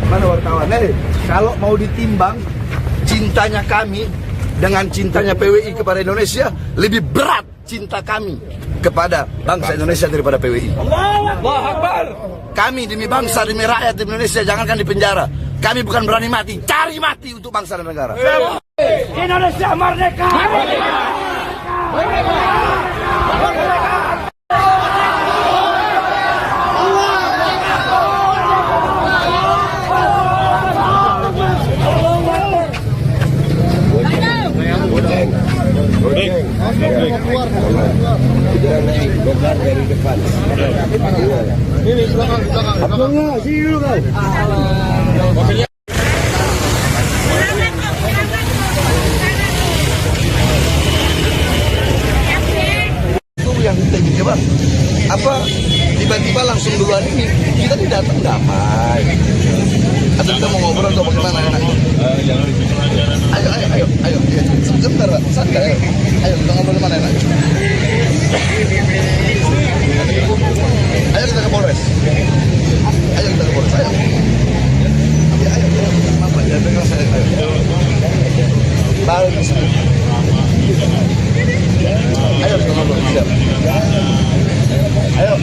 D: Mana wartawan? Kalau mau ditimbang cintanya kami dengan cintanya PWI kepada Indonesia, lebih berat cinta kami kepada bangsa Indonesia daripada PWI. Allahu Akbar. Kami demi bangsa, demi rakyat Indonesia, jangankan di penjara. Kami bukan berani mati, cari mati untuk bangsa dan negara.
F: Indonesia merdeka! Merdeka! Merdeka! Merdeka!
D: Dari depan.
F: Ini belakang. Abangnya, sini dulu kan.
D: Itu yang kita gini, Bang. Apa tiba-tiba langsung duluan ini kita tidak datang damai. Atau kita mau ngobrol atau bagaimana enaknya? Ayo. Sebentar, santai. Ayo kita ngobrol mana enaknya? Ayo kita ke Polres. Ayo. Apa ya? Dengar saya. Baru di sini. Ayo kita ngobrol. Siap. Ayo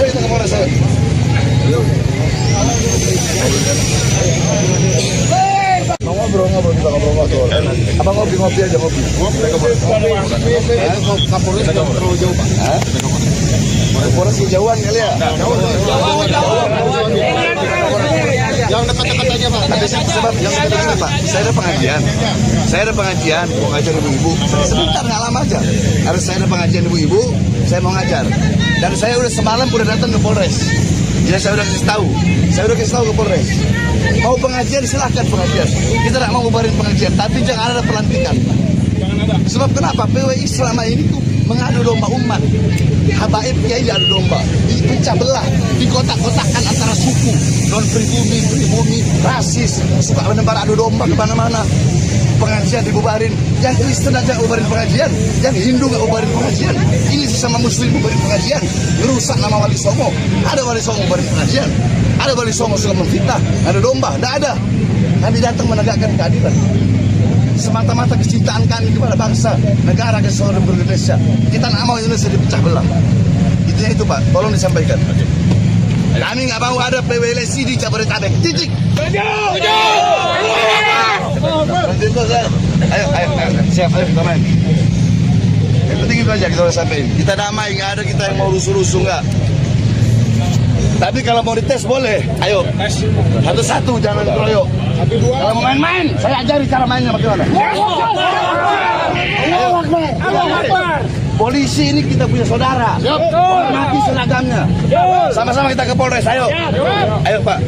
D: kita ke Polres. Ayo. ngopi aja ngopi.
F: Kapolres terlalu jauh Pak.
D: Kapolres kejauhan kali ya.
F: Yang dekat-dekat aja Pak.
D: Sebab yang dekat-dekat Pak, saya ada pengajian, mau ngajar ibu-ibu. Sebentar nggak lama aja. Harus saya ada pengajian ibu-ibu, saya mau ngajar. Dan saya udah semalam udah datang ke Polres. Jadi saya udah kasih tahu ke Polres. Mau pengajian silahkan pengajian. Kita tidak mau bubarin pengajian, tapi jangan ada pelantikan. Sebab kenapa? PWI selama ini tuh mengadu domba umat. Habaib kiai adu domba, dipecah belah, dikotak-kotakkan antara suku, non pribumi, rasis, suka menebar adu domba kemana-mana. Pengajian dibubarin, yang Kristen aja bubarin pengajian, yang Hindu nggak bubarin pengajian. Ini sesama Muslim bubarin pengajian, merusak nama Wali Songo. Ada Wali Songo bubarin pengajian, ada Wali Songo suka memfitnah, ada domba, tidak ada. Kami datang menegakkan keadilan. Semata-mata kecintaan kami kepada bangsa, negara kesatuan Republik Indonesia. Kita nggak mau Indonesia dipecah belah. Intinya itu Pak, tolong disampaikan. Kami nggak mau ada PWLSI di Jabodetabek. Titik. Ayo, siap, ayo kita main. Yang penting itu aja kita udah sampein. Kita damai, nggak ada kita yang mau rusuh-rusuh nggak. Tapi kalau mau dites boleh, ayo. Satu-satu, jangan keroyok. Kalau mau main-main, saya ajari cara mainnya bagaimana. Polisi ini kita punya saudara. Hormati seragamnya. Sama-sama kita ke Polres, ayo. Ayo Pak,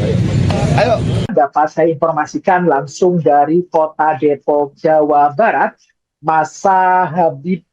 D: ayo.
A: Dapat saya informasikan langsung dari Kota Depok, Jawa Barat, masa Habib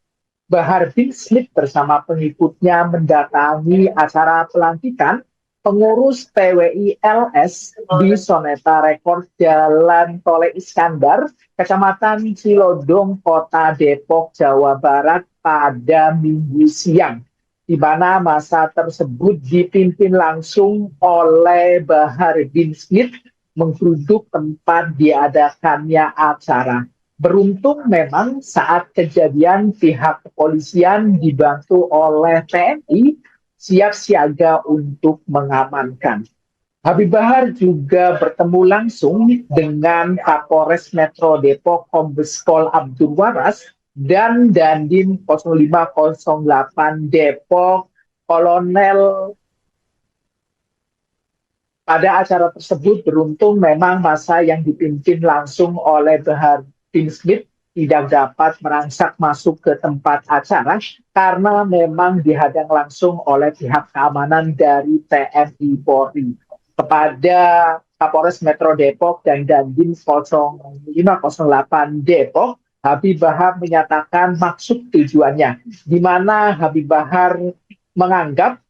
A: Bahar bin Smith bersama pengikutnya mendatangi acara pelantikan pengurus PWI LS di Soneta Rekor Jalan Tole Iskandar, Kecamatan Cilodong, Kota Depok, Jawa Barat pada Minggu siang, di mana masa tersebut dipimpin langsung oleh Bahar bin Smith menggeruduk tempat diadakannya acara. Beruntung memang saat kejadian pihak kepolisian dibantu oleh TNI siap siaga untuk mengamankan. Habib Bahar juga bertemu langsung dengan Kapolres Metro Depok Kombes Pol Abdul Waras dan Dandim 0508 Depok Kolonel. Pada acara tersebut beruntung memang masa yang dipimpin langsung oleh Bahar bin Smith tidak dapat merangsak masuk ke tempat acara karena memang dihadang langsung oleh pihak keamanan dari TNI Polri. Kepada Kapolres Metro Depok dan Dandim 0508 Depok, Habib Bahar menyatakan maksud tujuannya, di mana Habib Bahar menganggap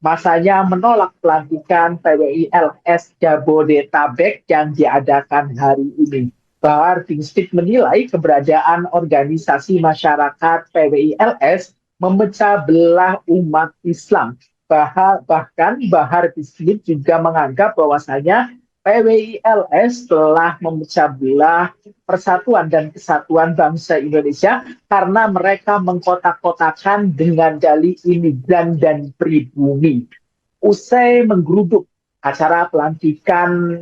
A: masanya menolak pelantikan PWI LS Jabodetabek yang diadakan hari ini. Bahar bin Smith menilai keberadaan organisasi masyarakat PWI LS memecah belah umat Islam. Bahkan Bahar bin Smith juga menganggap bahwasanya PWI LS telah memecah belah persatuan dan kesatuan bangsa Indonesia karena mereka mengkotak-kotakan dengan dalih imigran dan pribumi. Usai menggeruduk acara pelantikan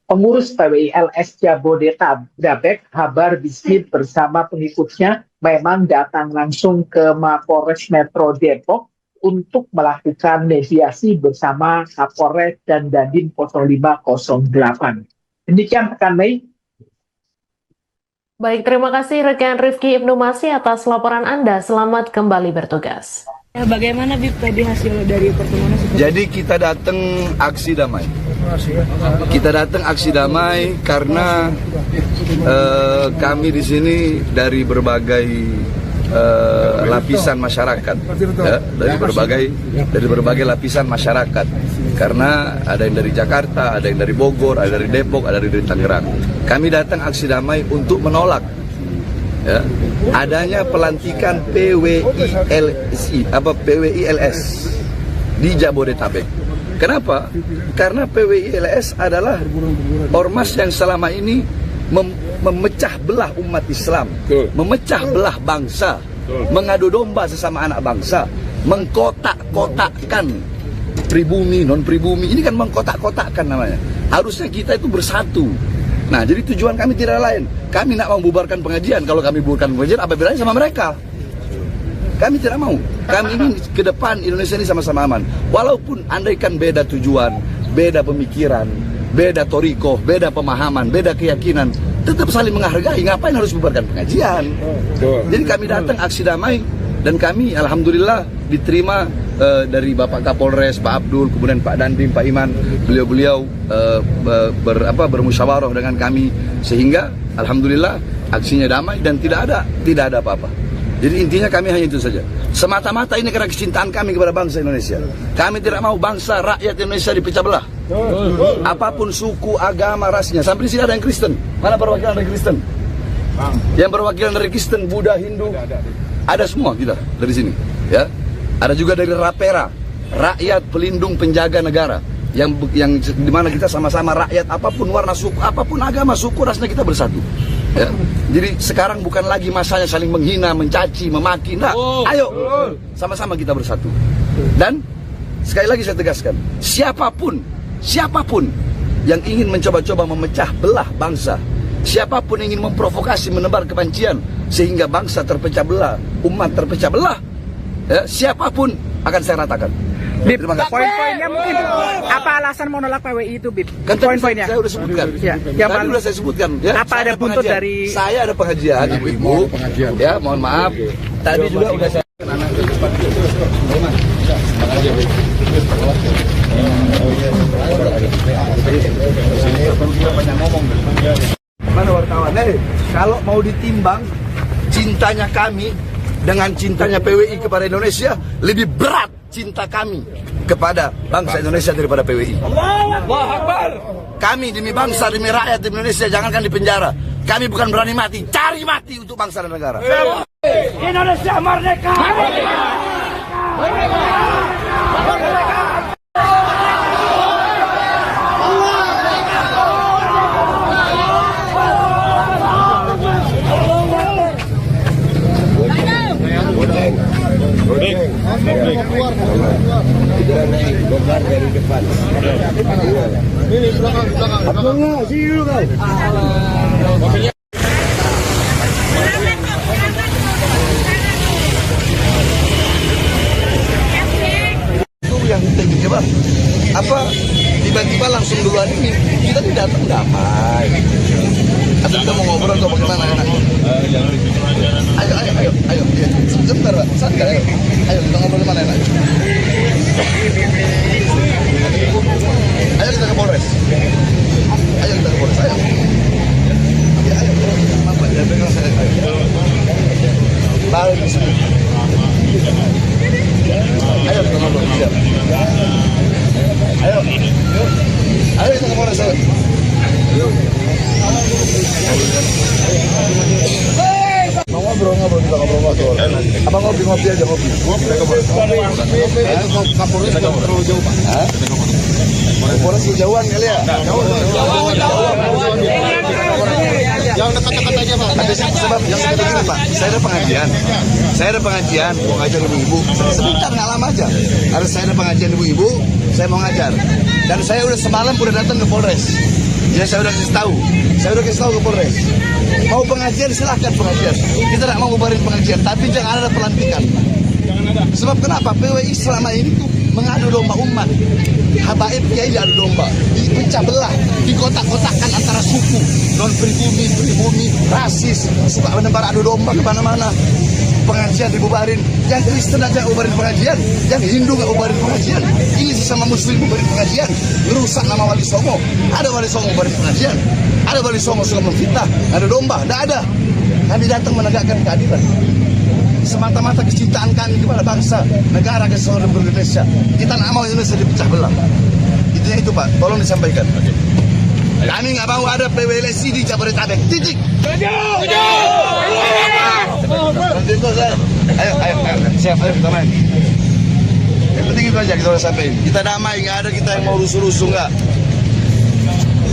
A: pengurus PWI LS Jabodetabek, Bahar bin Smith bersama pengikutnya memang datang langsung ke Mapolres Metro Depok untuk melakukan mediasi bersama Kapolres dan Dandim 0508. Demikian rekan Mei.
B: Baik, terima kasih rekan Rifki Ibnu Masih atas laporan Anda. Selamat kembali bertugas.
E: Bagaimana Bib tadi hasil dari pertemuan?
D: Jadi kita datang aksi damai. Kita datang aksi damai karena kami di sini dari berbagai lapisan masyarakat, ya, dari berbagai lapisan masyarakat. Karena ada yang dari Jakarta, ada yang dari Bogor, ada dari Depok, ada dari Tangerang. Kami datang aksi damai untuk menolak ya, adanya pelantikan PWI LS di Jabodetabek. Kenapa? Karena PWI LS adalah ormas yang selama ini memecah belah umat Islam, memecah belah bangsa, mengadu domba sesama anak bangsa, mengkotak-kotakkan pribumi, non pribumi. Ini kan mengkotak-kotakkan namanya. Harusnya kita itu bersatu. Nah, jadi tujuan kami tidak lain. Kami nak membubarkan pengajian. Kalau kami bubarkan pengajian, apa bedanya sama mereka? Kami tidak mau. Kami ingin ke depan Indonesia ini sama-sama aman. Walaupun andaikan beda tujuan, beda pemikiran, beda toriko, beda pemahaman, beda keyakinan, tetap saling menghargai. Ngapain harus bubarkan pengajian? Jadi kami datang aksi damai dan kami alhamdulillah diterima dari Bapak Kapolres, Pak Abdul, kemudian Pak Dandim, Pak Iman, beliau-beliau bermusyawarah dengan kami sehingga alhamdulillah aksinya damai dan tidak ada apa-apa. Jadi intinya kami hanya itu saja. Semata-mata ini karena kecintaan kami kepada bangsa Indonesia. Kami tidak mau bangsa rakyat Indonesia dipecah belah. Apapun suku, agama, rasnya. Sampai di sini ada yang Kristen. Mana perwakilan dari Kristen? Yang perwakilan dari Kristen, Buddha, Hindu, ada semua kita dari sini. Ya, ada juga dari Rapera, rakyat pelindung penjaga negara. Yang dimana kita sama-sama rakyat apapun warna suku, apapun agama, suku, rasnya kita bersatu. Ya. Jadi sekarang bukan lagi masanya saling menghina, mencaci, memaki. Nah, ayo sama-sama kita bersatu. Dan sekali lagi saya tegaskan, siapapun yang ingin mencoba-coba memecah belah bangsa, siapapun ingin memprovokasi, menebar kebencian sehingga bangsa terpecah belah, umat terpecah belah, ya, siapapun akan saya ratakan.
C: Bib, poin-poinnya mungkin apa alasan menolak PWI itu, Bib?
D: Kan
C: Poin-poinnya
D: saya udah sebutkan.
C: Ya, yang
D: tadi udah saya sebutkan. Ya,
C: apa ada buntut dari?
D: Saya ada pengajian, ibu-ibu. Ya, mohon maaf. Tadi juga udah saya. Mana wartawan? Kalau mau ditimbang cintanya kami dengan cintanya PWI kepada Indonesia, lebih berat cinta kami kepada bangsa Indonesia daripada PWI. Allahu Akbar. Kami demi bangsa, demi rakyat Indonesia, jangankan di penjara. Kami bukan berani mati, cari mati untuk bangsa dan negara.
C: Indonesia merdeka! Merdeka! Merdeka! Merdeka!
F: Dari depan. Ini belakang. Abangnya, sini dulu kan.
D: Itu yang tinggi coba. Apa tiba-tiba langsung duluan ini kita tidak datang damai. Atau kita mau ngobrol atau bagaimana enak? Ayo. Sebentar, Pak. Santai, ayo. Ayo kita ngobrol mana enak? Ayo kita ke Polres. Ayo. Ya, ayo. Apa ya pegang saya? Ayo. Balik di sini. Ayo kita ngobrol. Siap. Ayo kita ke Polres. Ayo. Mau ngobrol kita ngobrol. Apa ngopi aja ngopi. Kapolres terlalu jauh, Pak. Kapolres jauhan kali ya. Yang dekat-dekat aja, Pak. Ada sebab yang seperti ini, Pak. Saya ada pengajian, mau ngajar ibu-ibu. Sebentar nggak lama aja. Harus saya ada pengajian ibu-ibu, saya mau ngajar. Dan saya udah semalam udah datang ke Polres. Ya saya udah kasih tahu ke Polres. Mau pengajian silahkan pengajian. Kita tidak mau bubarin pengajian, tapi jangan ada pelantikan. Sebab kenapa? PWI selama ini tuh mengadu domba umat. Habaib kiai diadu domba, dipecah belah, dikotak-kotakkan antara suku, non pribumi, rasis, suka menebar adu domba kemana-mana. Pengajian dibubarin, yang Kristen aja bubarin pengajian, yang Hindu nggak bubarin pengajian. Ini sesama Muslim bubarin pengajian, merusak nama Wali Songo. Ada Wali Songo bubarin pengajian, ada Wali Songo suka memfitnah, ada domba, tidak ada. Kami datang menegakkan keadilan. Semata-mata kecintaan kami kepada bangsa, negara kesatuan Indonesia. Kita nggak mau Indonesia dipecah belah. Intinya itu, Pak. Tolong disampaikan. Kami nggak mau ada PWLSI di Jabodetabek. Titik. Ayo, siap, ayo kita main. Yang penting itu aja kita udah sampai. Kita damai, nggak ada kita yang mau rusuh-rusuh nggak.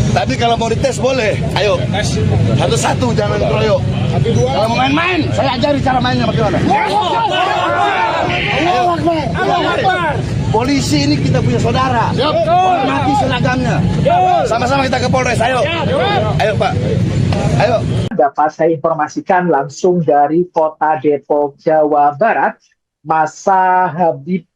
D: Tapi kalau mau dites boleh. Ayo, satu-satu jangan keroyok. Kalau mau main-main, saya ajari cara mainnya bagaimana. Polisi ini kita punya saudara. Hormati seragamnya. Sama-sama kita ke Polres. Ayo. Ayo Pak. Ayo.
A: Dapat saya informasikan langsung dari Kota Depok, Jawa Barat, masa Habib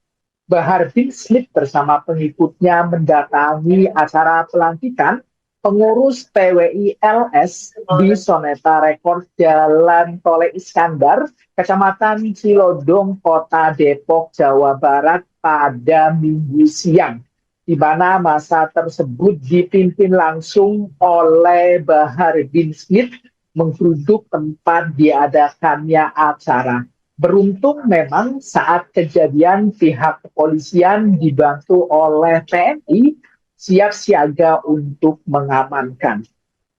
A: Bahar bin Smith bersama pengikutnya mendatangi acara pelantikan pengurus PWI LS di Soneta Rekor Jalan Tole Iskandar, Kecamatan Cilodong, Kota Depok, Jawa Barat pada Minggu siang, di mana masa tersebut dipimpin langsung oleh Bahar bin Smith menggeruduk tempat diadakannya acara. Beruntung memang saat kejadian pihak kepolisian dibantu oleh TNI siap siaga untuk mengamankan.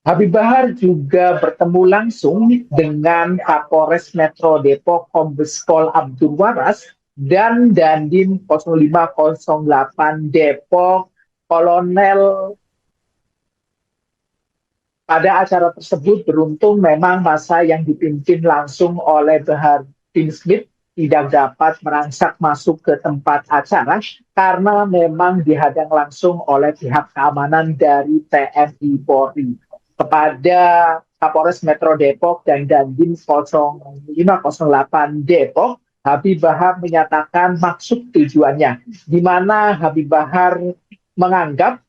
A: Habib Bahar juga bertemu langsung dengan Kapolres Metro Depok Kombes Pol Abdul Waras dan Dandim 0508 Depok Kolonel. Pada acara tersebut beruntung memang masa yang dipimpin langsung oleh Bahar bin Smith tidak dapat merangsak masuk ke tempat acara karena memang dihadang langsung oleh pihak keamanan dari TNI Polri. Kepada Kapolres Metro Depok dan Dandim 0508 Depok, Habib Bahar menyatakan maksud tujuannya, di mana Habib Bahar menganggap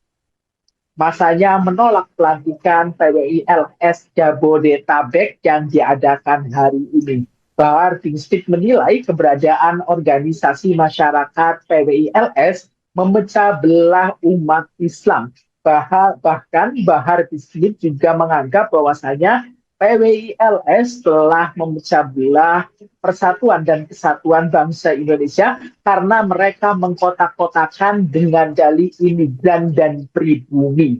A: masanya menolak pelantikan PWI LS Jabodetabek yang diadakan hari ini. Bahar bin Smith menilai keberadaan organisasi masyarakat PWI LS memecah belah umat Islam. Bahkan Bahar bin Smith juga menganggap bahwasanya PWI LS telah memecah belah persatuan dan kesatuan bangsa Indonesia karena mereka mengkotak-kotakan dengan dalih imigran dan pribumi.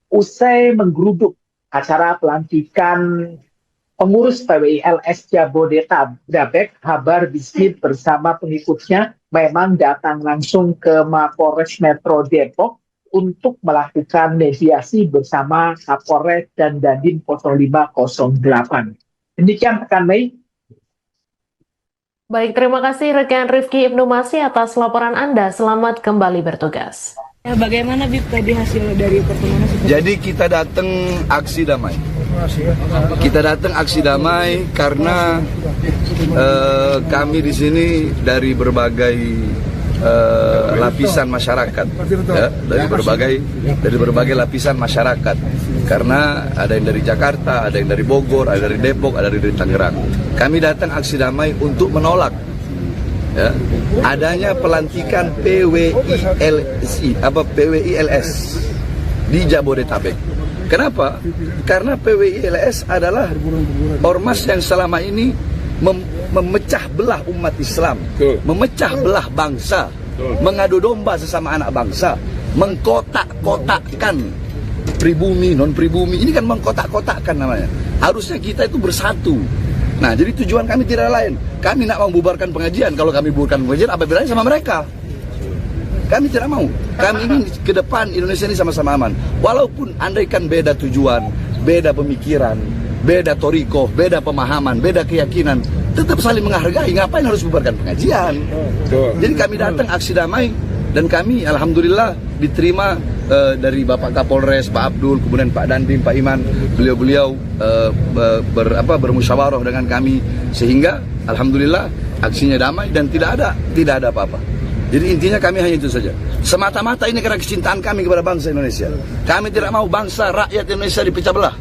A: Usai menggeruduk acara pelantikan pengurus PWI LS Jabodetabek, Bahar bin Smith bersama pengikutnya memang datang langsung ke Mapolres Metro Depok untuk melakukan mediasi bersama Kapolres dan Dandim 0508. Demikian rekan Mei.
B: Baik, terima kasih rekan Rifki Ibnu Masih atas laporan Anda. Selamat kembali bertugas.
E: Bagaimana Bib tadi hasil dari pertemuan?
D: Jadi kita datang aksi damai. Kita datang aksi damai karena kami di sini dari berbagai lapisan masyarakat, ya, dari berbagai lapisan masyarakat. Karena ada yang dari Jakarta, ada yang dari Bogor, ada dari Depok, ada dari Tangerang. Kami datang aksi damai untuk menolak ya, adanya pelantikan PWI LS di Jabodetabek. Kenapa? Karena PWI LS adalah ormas yang selama ini memecah belah umat Islam, memecah belah bangsa, mengadu domba sesama anak bangsa, mengkotak-kotakkan pribumi, non-pribumi. Ini kan mengkotak-kotakkan namanya. Harusnya kita itu bersatu. Nah, jadi tujuan kami tidak lain. Kami nak membubarkan pengajian. Kalau kami bubarkan pengajian, apa bedanya sama mereka? Kami tidak mau. Kami ingin ke depan Indonesia ini sama-sama aman. Walaupun andaikan beda tujuan, beda pemikiran, beda toriko, beda pemahaman, beda keyakinan, tetap saling menghargai. Ngapain harus bubarkan pengajian? Jadi kami datang aksi damai dan kami alhamdulillah diterima dari Bapak Kapolres, Pak Abdul, kemudian Pak Dandim, Pak Iman. Beliau-beliau bermusyawarah dengan kami sehingga alhamdulillah aksinya damai dan tidak ada apa-apa. Jadi intinya kami hanya itu saja. Semata-mata ini karena kecintaan kami kepada bangsa Indonesia. Kami tidak mau bangsa rakyat Indonesia dipecah belah.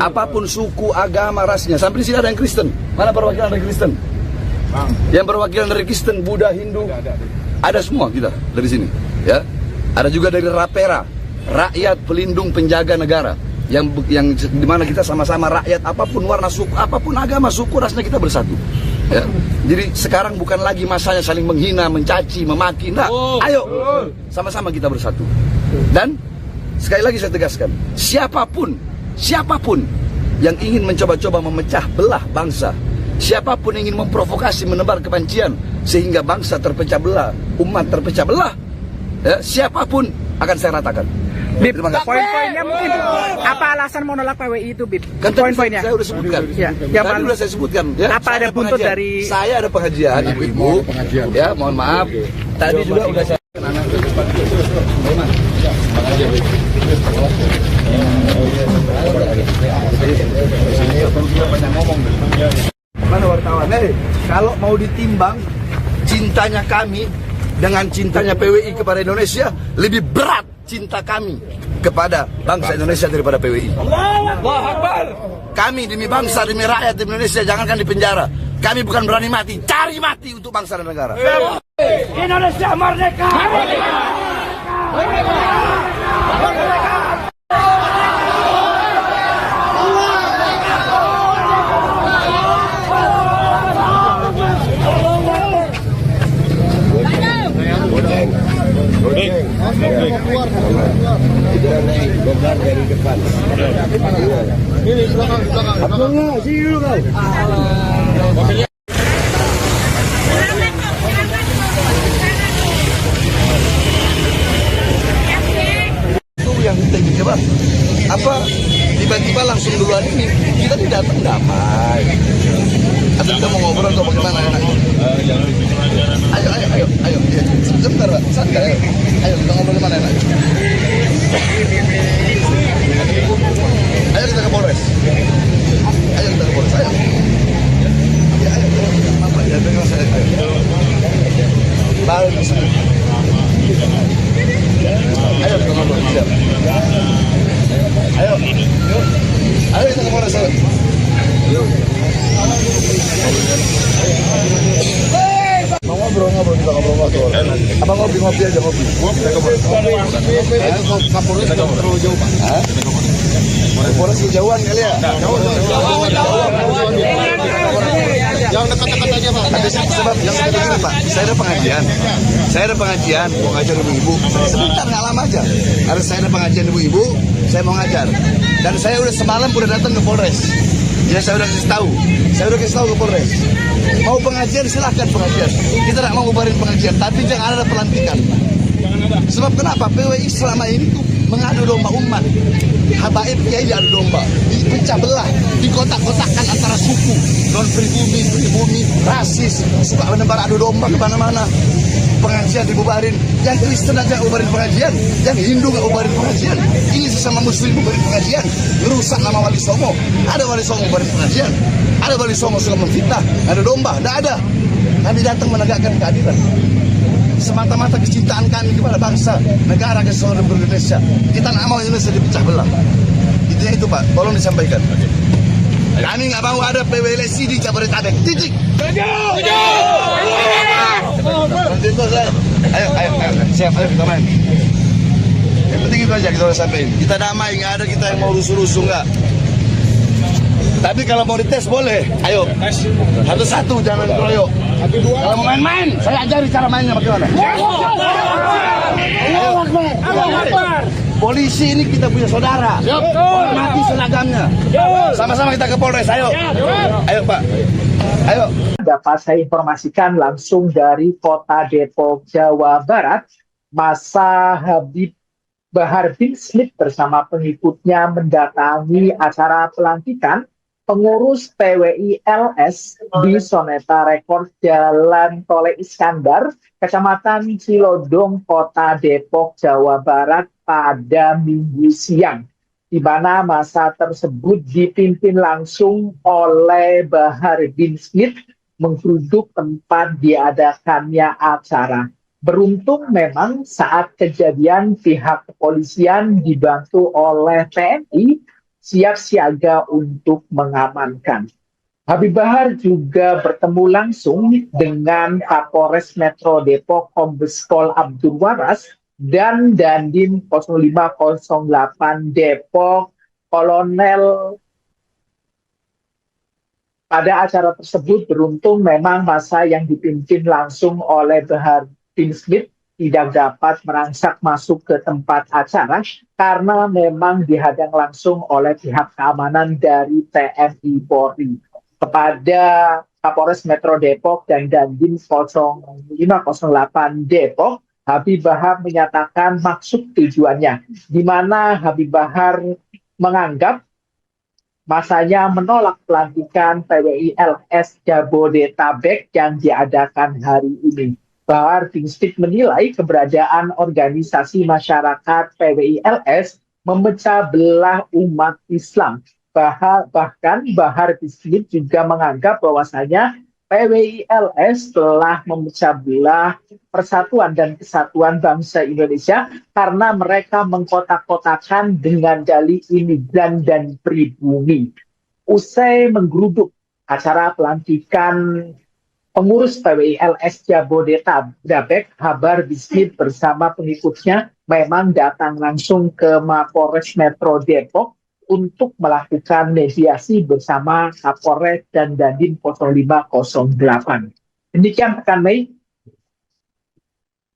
D: Apapun suku, agama, rasnya. Sampai di sini ada yang Kristen. Mana perwakilan dari Kristen? Yang perwakilan dari Kristen, Buddha, Hindu, ada semua kita dari sini. Ya, ada juga dari Rapera, rakyat pelindung penjaga negara. Yang dimana kita sama-sama rakyat, apapun warna suku, apapun agama, suku, rasnya kita bersatu. Ya. Jadi sekarang bukan lagi masanya saling menghina, mencaci, memaki. Nah, ayo sama-sama kita bersatu. Dan sekali lagi saya tegaskan, siapapun yang ingin mencoba-coba memecah belah bangsa, siapapun yang ingin memprovokasi, menebar kebencian sehingga bangsa terpecah belah, umat terpecah belah, ya, siapapun akan saya ratakan.
C: Bib,
D: Terima kasih.
C: poin-poinnya mungkin apa alasan menolak PWI itu, Bib?
D: Kan tadi
C: Poin-poinnya.
D: saya udah sebutkan.
C: Ya, yang
D: Tadi
C: paling-
D: udah saya sebutkan. Ya.
C: Apa
D: Saya
C: ada buntut
D: pengajian.
C: dari-
D: Saya ada pengajian, ibu-ibu. Ya, mohon maaf. Tadi juga udah saya anak ke depan. Bagaimana? Pengajian. Banyak ngomong. Mana wartawan? Kalau mau ditimbang cintanya kami dengan cintanya PWI kepada Indonesia, lebih berat cinta kami kepada bangsa Indonesia daripada PWI. Allahu Akbar. Kami demi bangsa, demi rakyat Indonesia, jangankan di penjara. Kami bukan berani mati, cari mati untuk bangsa dan negara.
C: Indonesia merdeka!
F: Ini belakang. Sini dulu kau.
D: Itu yang kita coba. Apa tiba-tiba langsung duluan ini kita tidak datang damai. Atau kita mau ngobrol atau bagaimana enaknya? Ayo. Sebentar, Pak. Santai. Ayo kita ngobrol kemana enaknya? Ayo kita ke Polres. Ayo. Ya, ayo. Apa ya dengan saya? Ayo. Baru di sini. Ayo kita ngobrol. Siap. Ayo kita ke Polres. Ayo. Mau ngobrol kita ngobrol. Apa ngopi aja ngopi. Kapolres terlalu jauh, Pak. Polres kejauhan kali ya.
F: Yang dekat-dekat aja, Pak.
D: Ada sebab yang seperti ini, Pak. Saya ada pengajian, mau ngajar ibu-ibu. Sebentar nggak lama aja. Harus saya ada pengajian ibu-ibu, saya mau ngajar. Dan saya udah semalam udah datang ke Polres. Ya saya udah kasih tahu ke Polres. Mau pengajian silahkan pengajian. Kita tidak mau bubarin pengajian, tapi jangan ada pelantikan. Sebab kenapa? PWI selama ini tuh mengadu domba umat. Habaib kiai diadu domba, dipecah belah, dikotak-kotakkan antara suku, non pribumi, rasis, suka menebar adu domba kemana-mana. Pengajian dibubarin, yang Kristen aja bubarin pengajian, yang Hindu nggak bubarin pengajian. Ini sesama Muslim bubarin pengajian, merusak nama Wali Songo. Ada Wali Songo bubarin pengajian, ada Wali Songo suka memfitnah, ada domba, tidak ada. Kami datang menegakkan keadilan. Semata-mata kecintaan kami kepada bangsa, negara kesatuan Indonesia. Kita nggak mau Indonesia dipecah belah. Intinya itu, Pak. Tolong disampaikan. Kami nggak mau ada PWLC di Jabodetabek. Titik. Ayo. Siap, ayo kita main. Yang penting itu aja kita udah sampaikan. Kita damai, nggak ada kita yang mau rusuh-rusuh nggak. Tapi kalau mau dites boleh. Ayo. Satu-satu, jangan keroyok. Kalau mau main-main, saya ajari cara mainnya bagaimana. Polisi ini kita punya saudara. Hormati seragamnya. Sama-sama kita ke Polres. Ayo. Ayo, Pak. Ayo.
A: Dapat saya informasikan langsung dari Kota Depok, Jawa Barat, masa Habib Bahar bin Smith bersama pengikutnya mendatangi acara pelantikan pengurus PWI LS di Soneta Rekor Jalan Tole Iskandar, Kecamatan Cilodong, Kota Depok, Jawa Barat pada Minggu siang, di mana masa tersebut dipimpin langsung oleh Bahar bin Smith menggeruduk tempat diadakannya acara. Beruntung memang saat kejadian pihak kepolisian dibantu oleh TNI siap siaga untuk mengamankan. Habib Bahar juga bertemu langsung dengan Kapolres Metro Depok Kombes Pol Abdul Waras dan Dandim 0508 Depok Kolonel. Pada acara tersebut beruntung memang masa yang dipimpin langsung oleh Bahar bin Smith tidak dapat merangsak masuk ke tempat acara karena memang dihadang langsung oleh pihak keamanan dari TNI Polri. Kepada Kapolres Metro Depok dan Dandim 0508 Depok, Habib Bahar menyatakan maksud tujuannya, di mana Habib Bahar menganggap masanya menolak pelantikan PWI LS Jabodetabek yang diadakan hari ini. Bahar bin Smith menilai keberadaan organisasi masyarakat PWI LS memecah belah umat Islam. Bahkan Bahar bin Smith juga menganggap bahwasanya PWI LS telah memecah belah persatuan dan kesatuan bangsa Indonesia karena mereka mengkotak-kotakan dengan dalih imigran dan pribumi. Usai menggeruduk acara pelantikan pengurus PWI LS Jabodetabek, Bahar bin Smith bersama pengikutnya memang datang langsung ke Mapolres Metro Depok untuk melakukan mediasi bersama Kapolres dan Dandim 0508. Demikian rekan Mei.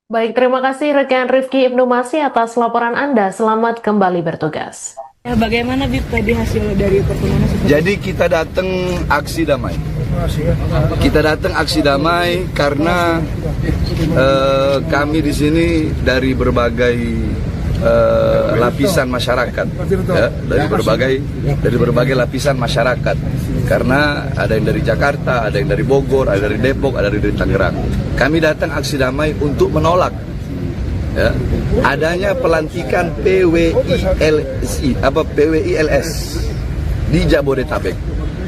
B: Baik, terima kasih rekan Rifki Ibnu Masih atas laporan Anda. Selamat kembali bertugas.
E: Bagaimana Bib tadi hasil dari pertemuan?
D: Jadi kita datang aksi damai. Kita datang aksi damai karena kami di sini dari berbagai lapisan masyarakat, ya, dari berbagai lapisan masyarakat, karena ada yang dari Jakarta, ada yang dari Bogor, ada dari Depok, ada dari Tangerang. Kami datang aksi damai untuk menolak, ya, adanya pelantikan PWI LS di Jabodetabek.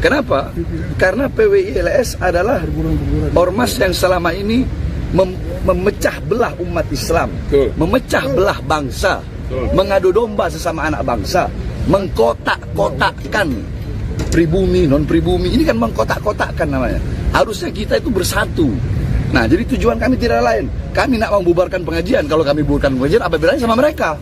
D: Kenapa? Karena PWI LS adalah ormas yang selama ini memecah belah umat Islam, memecah belah bangsa, mengadu domba sesama anak bangsa, mengkotak-kotakkan pribumi, non-pribumi. Ini kan mengkotak-kotakkan namanya. Harusnya kita itu bersatu. Nah, jadi tujuan kami tidak lain. Kami nak membubarkan pengajian. Kalau kami bubarkan pengajian, apa bedanya sama mereka?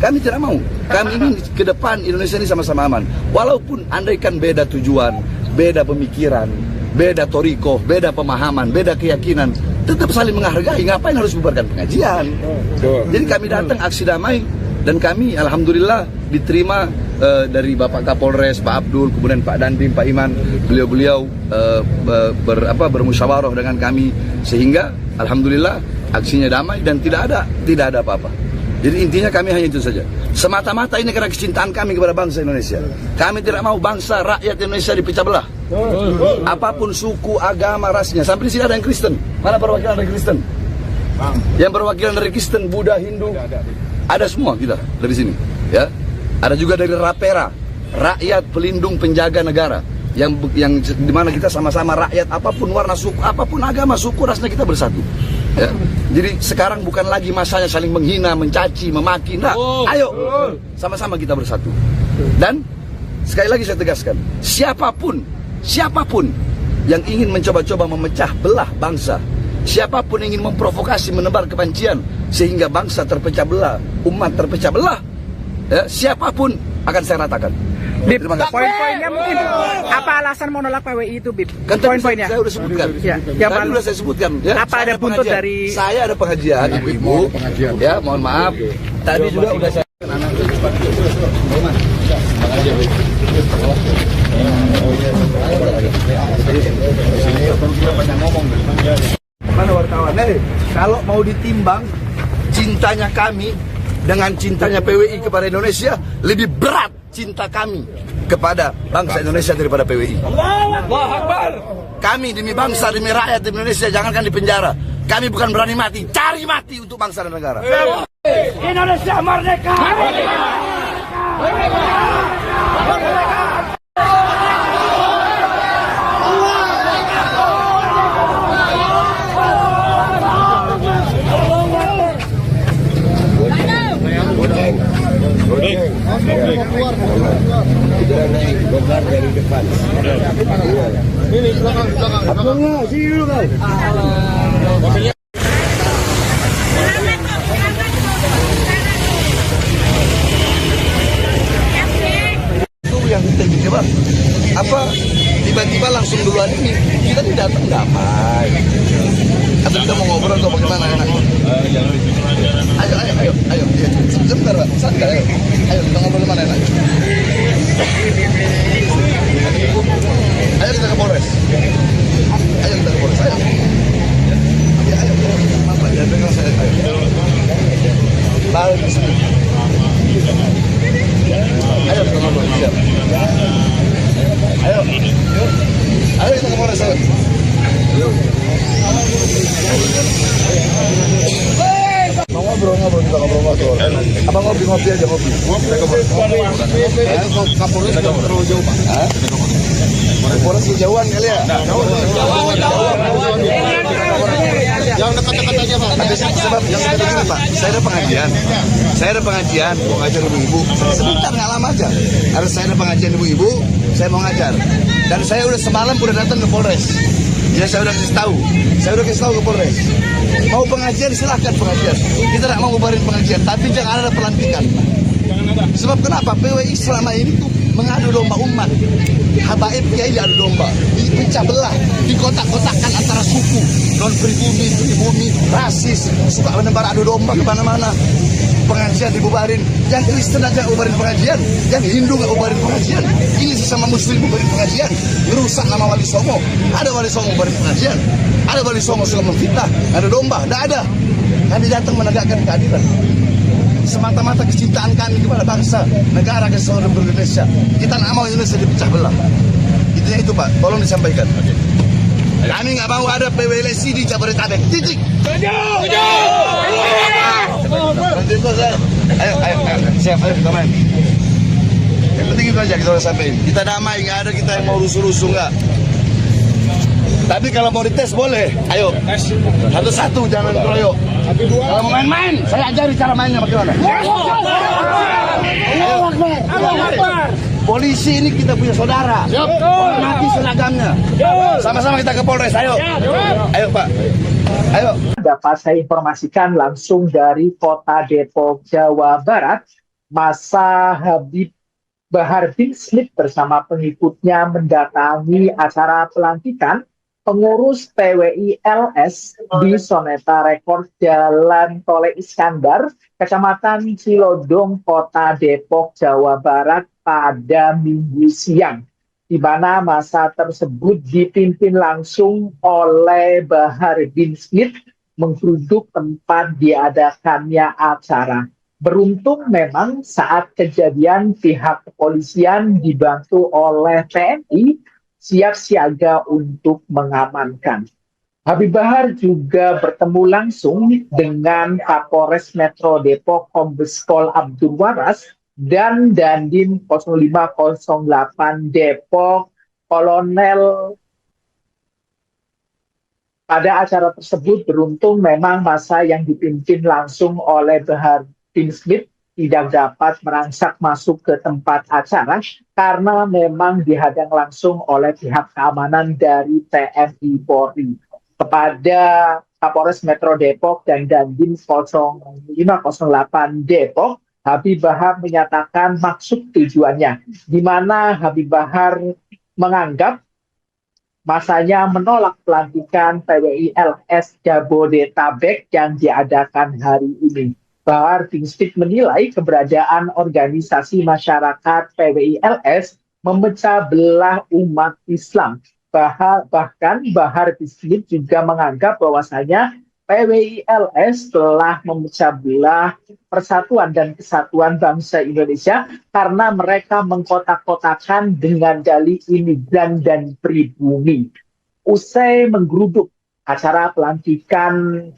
D: Kami tidak mau. Kami ingin ke depan Indonesia ini sama-sama aman. Walaupun andaikan beda tujuan, beda pemikiran, beda toriko, beda pemahaman, beda keyakinan, tetap saling menghargai. Ngapain harus bubarkan pengajian? Jadi kami datang aksi damai dan kami alhamdulillah diterima dari Bapak Kapolres, Pak Abdul, kemudian Pak Dandim, Pak Iman. Beliau-beliau bermusyawarah dengan kami sehingga alhamdulillah aksinya damai dan tidak ada apa-apa. Jadi intinya kami hanya itu saja. Semata-mata ini karena kecintaan kami kepada bangsa Indonesia. Kami tidak mau bangsa rakyat Indonesia dipecah belah. Apapun suku, agama, rasnya. Sampai di sini ada yang Kristen. Mana perwakilan dari Kristen? Yang perwakilan dari Kristen, Buddha, Hindu, ada semua kita dari sini. Ya, ada juga dari Rapera, rakyat pelindung penjaga negara. Yang dimana kita sama-sama rakyat, apapun warna suku, apapun agama, suku, rasnya kita bersatu. Ya. Jadi sekarang bukan lagi masanya saling menghina, mencaci, memaki. Nah, ayo sama-sama kita bersatu. Dan sekali lagi saya tegaskan, siapapun yang ingin mencoba-coba memecah belah bangsa, siapapun yang ingin memprovokasi, menebar kebencian sehingga bangsa terpecah belah, umat terpecah belah, ya, siapapun akan saya ratakan.
C: Bib, poin-poinnya mungkin apa alasan menolak PWI itu, Bib?
D: Kan
C: poin-poinnya
D: saya udah sebutkan.
C: Ya,
D: Tadi sudah saya sebutkan. Ya.
C: Apa ada buntut dari?
D: Saya ada pengajian, ibu-ibu. Ya, mohon maaf. Tadi juga udah saya. Mana wartawan? Kalau mau ditimbang cintanya kami dengan cintanya PWI kepada Indonesia, lebih berat cinta kami kepada bangsa Indonesia daripada PWI. Allahu Akbar. Kami demi bangsa, demi rakyat di Indonesia, jangankan di penjara. Kami bukan berani mati, cari mati untuk bangsa dan negara.
F: Indonesia merdeka! Merdeka! Merdeka! Merdeka! Ini belakang. Sini dulu kan.
D: Itu yang kita coba. Apa tiba-tiba langsung duluan ini kita tidak datang damai. Atau kita mau ngobrol atau bagaimana enaknya? Ayo. Sebentar, Pak. Santai, ayo. Ayo kita ngobrol mana enaknya? Ayo kita ke Polres. Ayo. Ayo. Apa ya, dengar saya. Apa ngopi aja ngopi?
F: Kapolres terlalu jauh, Pak.
D: Kapolres jauhan kali ya?
F: Yang dekat-dekat aja, Pak.
D: Sebab yang begini Pak, saya ada pengajian, mau ngajar ibu-ibu. Sebentar nggak lama aja. Harus saya ada pengajian ibu-ibu, saya mau ngajar. Dan saya udah semalam udah datang ke Polres. Ya saya udah kasih tahu ke Polres. Mau pengajian silahkan pengajian. Kita tidak mau bubarin pengajian, tapi jangan ada pelantikan. Sebab kenapa? PWI selama ini tuh mengadu domba umat. Habaib kiai diadu domba, dipecah belah, dikotak-kotakkan antara suku, non pribumi, rasis, suka menebar adu domba kemana-mana. Pengajian dibubarin, yang Kristen aja bubarin pengajian, yang Hindu nggak bubarin pengajian. Ini sesama Muslim bubarin pengajian, merusak nama Wali Songo. Ada Wali Songo bubarin pengajian, ada Wali Songo suka memfitnah, ada domba, tidak ada. Kami datang menegakkan keadilan. Semata-mata kecintaan kami kepada bangsa, negara kesatuan Republik Indonesia. Kita nggak mau Indonesia dipecah belah. Intinya itu Pak, tolong disampaikan. Kami nggak mau ada PWLSI di Jabodetabek. Titik. Ayo, siap, ayo kita main. Yang penting itu aja kita udah sampein. Kita damai, nggak ada kita yang mau rusuh-rusuh nggak. Tapi kalau mau dites boleh, ayo. Satu-satu, jangan keroyok. Kalau mau main-main, saya ajari cara mainnya bagaimana. Polisi ini kita punya saudara. Hormati seragamnya. Sama-sama kita ke Polres, ayo. Ayo Pak. Ayo.
A: Dapat saya informasikan langsung dari Kota Depok, Jawa Barat, masa Habib Bahar bin Smith bersama pengikutnya mendatangi acara pelantikan pengurus PWI LS di Soneta Rekor Jalan Tole Iskandar, Kecamatan Cilodong, Kota Depok, Jawa Barat pada Minggu siang, di mana masa tersebut dipimpin langsung oleh Bahar bin Smith menggeruduk tempat diadakannya acara. Beruntung memang saat kejadian pihak kepolisian dibantu oleh TNI siap siaga untuk mengamankan. Habib Bahar juga bertemu langsung dengan Kapolres Metro Depok Kombes Pol Abdul Waras dan Dandim 0508 Depok Kolonel. Pada acara tersebut beruntung memang masa yang dipimpin langsung oleh Bahar bin Smith tidak dapat merangsak masuk ke tempat acara karena memang dihadang langsung oleh pihak keamanan dari TNI Polri. Kepada Kapolres Metro Depok dan Dandim 0508 Depok, Habib Bahar menyatakan maksud tujuannya, di mana Habib Bahar menganggap masanya menolak pelantikan PWI LS Jabodetabek yang diadakan hari ini. Bahar bin Smith menilai keberadaan organisasi masyarakat PWI LS memecah belah umat Islam. Bahkan Bahar bin Smith juga menganggap bahwasanya PWI LS telah memecah belah persatuan dan kesatuan bangsa Indonesia karena mereka mengkotak-kotakan dengan dalih imigran dan pribumi. Usai menggeruduk acara pelantikan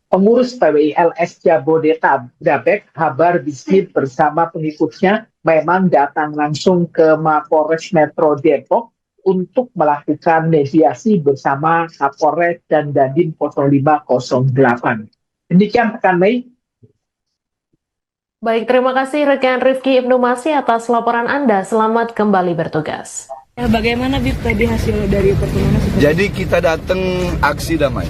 A: pengurus PWI LS Jabodetabek, Bahar bin Smith bersama pengikutnya memang datang langsung ke Mapolres Metro Depok untuk melakukan mediasi bersama Kapolres dan Dandim 0508. Demikian rekan Mei.
B: Baik, terima kasih rekan Rifki Ibnu Masih atas laporan Anda. Selamat kembali bertugas.
E: Ya, bagaimana Bib tadi hasil dari pertemuan?
D: Jadi kita datang aksi damai.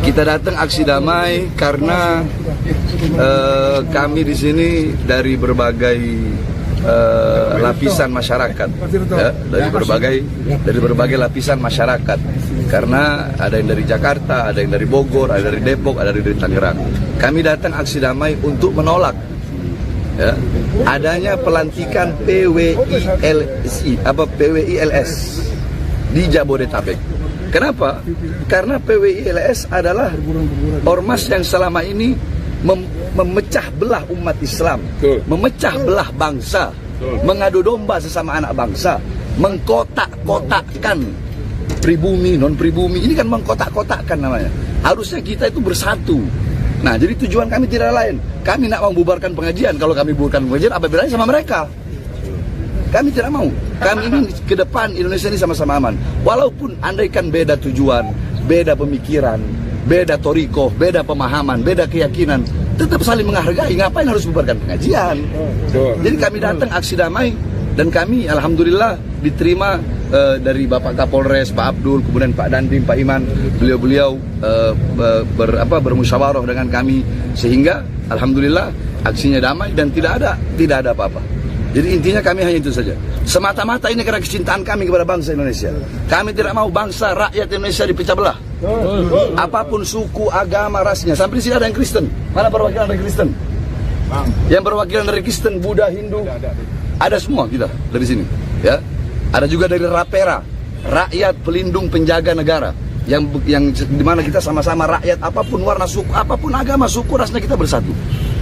D: Kita datang aksi damai karena kami di sini dari berbagai lapisan masyarakat, ya, dari berbagai lapisan masyarakat. Karena ada yang dari Jakarta, ada yang dari Bogor, ada dari Depok, ada dari Tangerang. Kami datang aksi damai untuk menolak ya, adanya pelantikan PWI LS di Jabodetabek. Kenapa? Karena PWI LS adalah ormas yang selama ini memecah belah umat Islam, memecah belah bangsa, mengadu domba sesama anak bangsa, mengkotak-kotakkan pribumi, non pribumi. Ini kan mengkotak-kotakkan namanya. Harusnya kita itu bersatu. Nah, jadi tujuan kami tidak lain. Kami nak mau bubarkan pengajian. Kalau kami bubarkan pengajian, apa bedanya sama mereka? Kami tidak mau. Kami ingin ke depan Indonesia ini sama-sama aman. Walaupun andaikan beda tujuan, beda pemikiran, beda toriko, beda pemahaman, beda keyakinan, tetap saling menghargai. Ngapain harus bubarkan pengajian? Jadi kami datang aksi damai dan kami alhamdulillah diterima dari Bapak Kapolres, Pak Abdul, kemudian Pak Dandim, Pak Iman, beliau-beliau bermusyawarah dengan kami sehingga alhamdulillah aksinya damai dan tidak ada apa-apa. Jadi intinya kami hanya itu saja. Semata-mata ini karena kecintaan kami kepada bangsa Indonesia. Kami tidak mau bangsa rakyat Indonesia dipecah belah. Apapun suku, agama, rasnya. Sampai di sini ada yang Kristen. Mana perwakilan dari Kristen? Yang perwakilan dari Kristen, Buddha, Hindu, ada semua kita dari sini. Ya, ada juga dari Rapera, rakyat pelindung penjaga negara. Yang dimana kita sama-sama rakyat, apapun warna suku, apapun agama, suku, rasnya kita bersatu.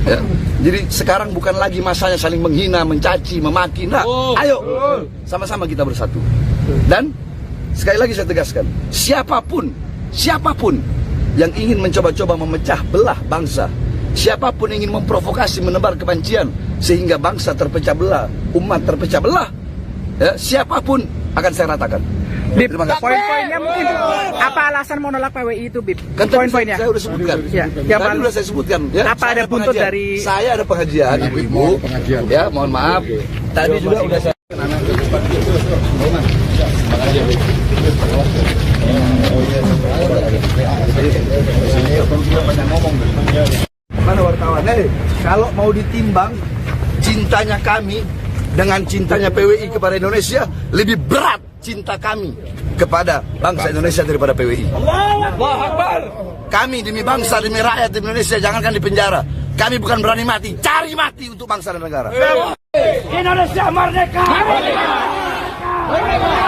D: Ya. Jadi sekarang bukan lagi masanya saling menghina, mencaci, memaki. Nah, ayo sama-sama kita bersatu. Dan sekali lagi saya tegaskan, siapapun yang ingin mencoba-coba memecah belah bangsa, siapapun ingin memprovokasi, menebar kebencian sehingga bangsa terpecah belah, umat terpecah belah, ya, siapapun akan saya ratakan.
C: Bib,
D: Terima kasih.
C: poin-poinnya mungkin apa alasan menolak PWI itu, Bib?
D: Kan tadi
C: Poin-poinnya.
D: saya udah sebutkan.
C: Ya,
D: Tadi udah saya sebutkan. Ya.
C: Apa
D: Saya
C: ada buntut
D: pengajian.
C: dari?
D: Saya ada pengajian, ibu-ibu. Ya, mohon maaf. Tadi juga udah saya. Mana wartawan? Kalau mau ditimbang cintanya kami dengan cintanya PWI kepada Indonesia, lebih berat cinta kami kepada bangsa Indonesia daripada PWI. Allahu Akbar. Kami demi bangsa, demi rakyat Indonesia, jangankan di penjara. Kami bukan berani mati, cari mati untuk bangsa dan negara.
C: Indonesia merdeka! Merdeka! Merdeka!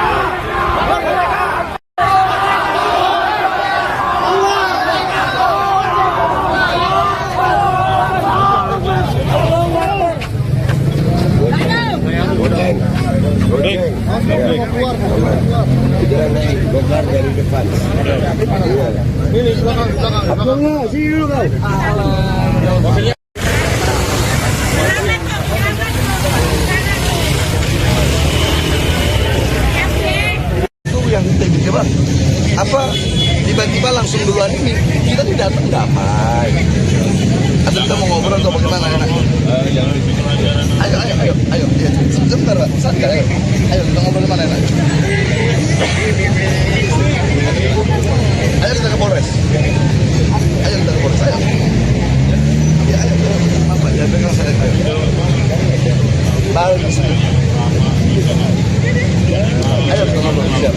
F: dari depan. Ini belakang. Abangnya, sini dulu kau.
D: Itu yang kita bang. Apa tiba-tiba langsung duluan ini kita tidak datang damai. Atau kita mau ngobrol atau bagaimana enak? Ayo, ya. Sebentar, santai. Ayo kita ngobrol di mana enak? Ayo kita ke Polres. Ayo. Ya, ayo. Apa? Ya, pegang saya. Baru di sini. Ayo kita ngobrol. Siap.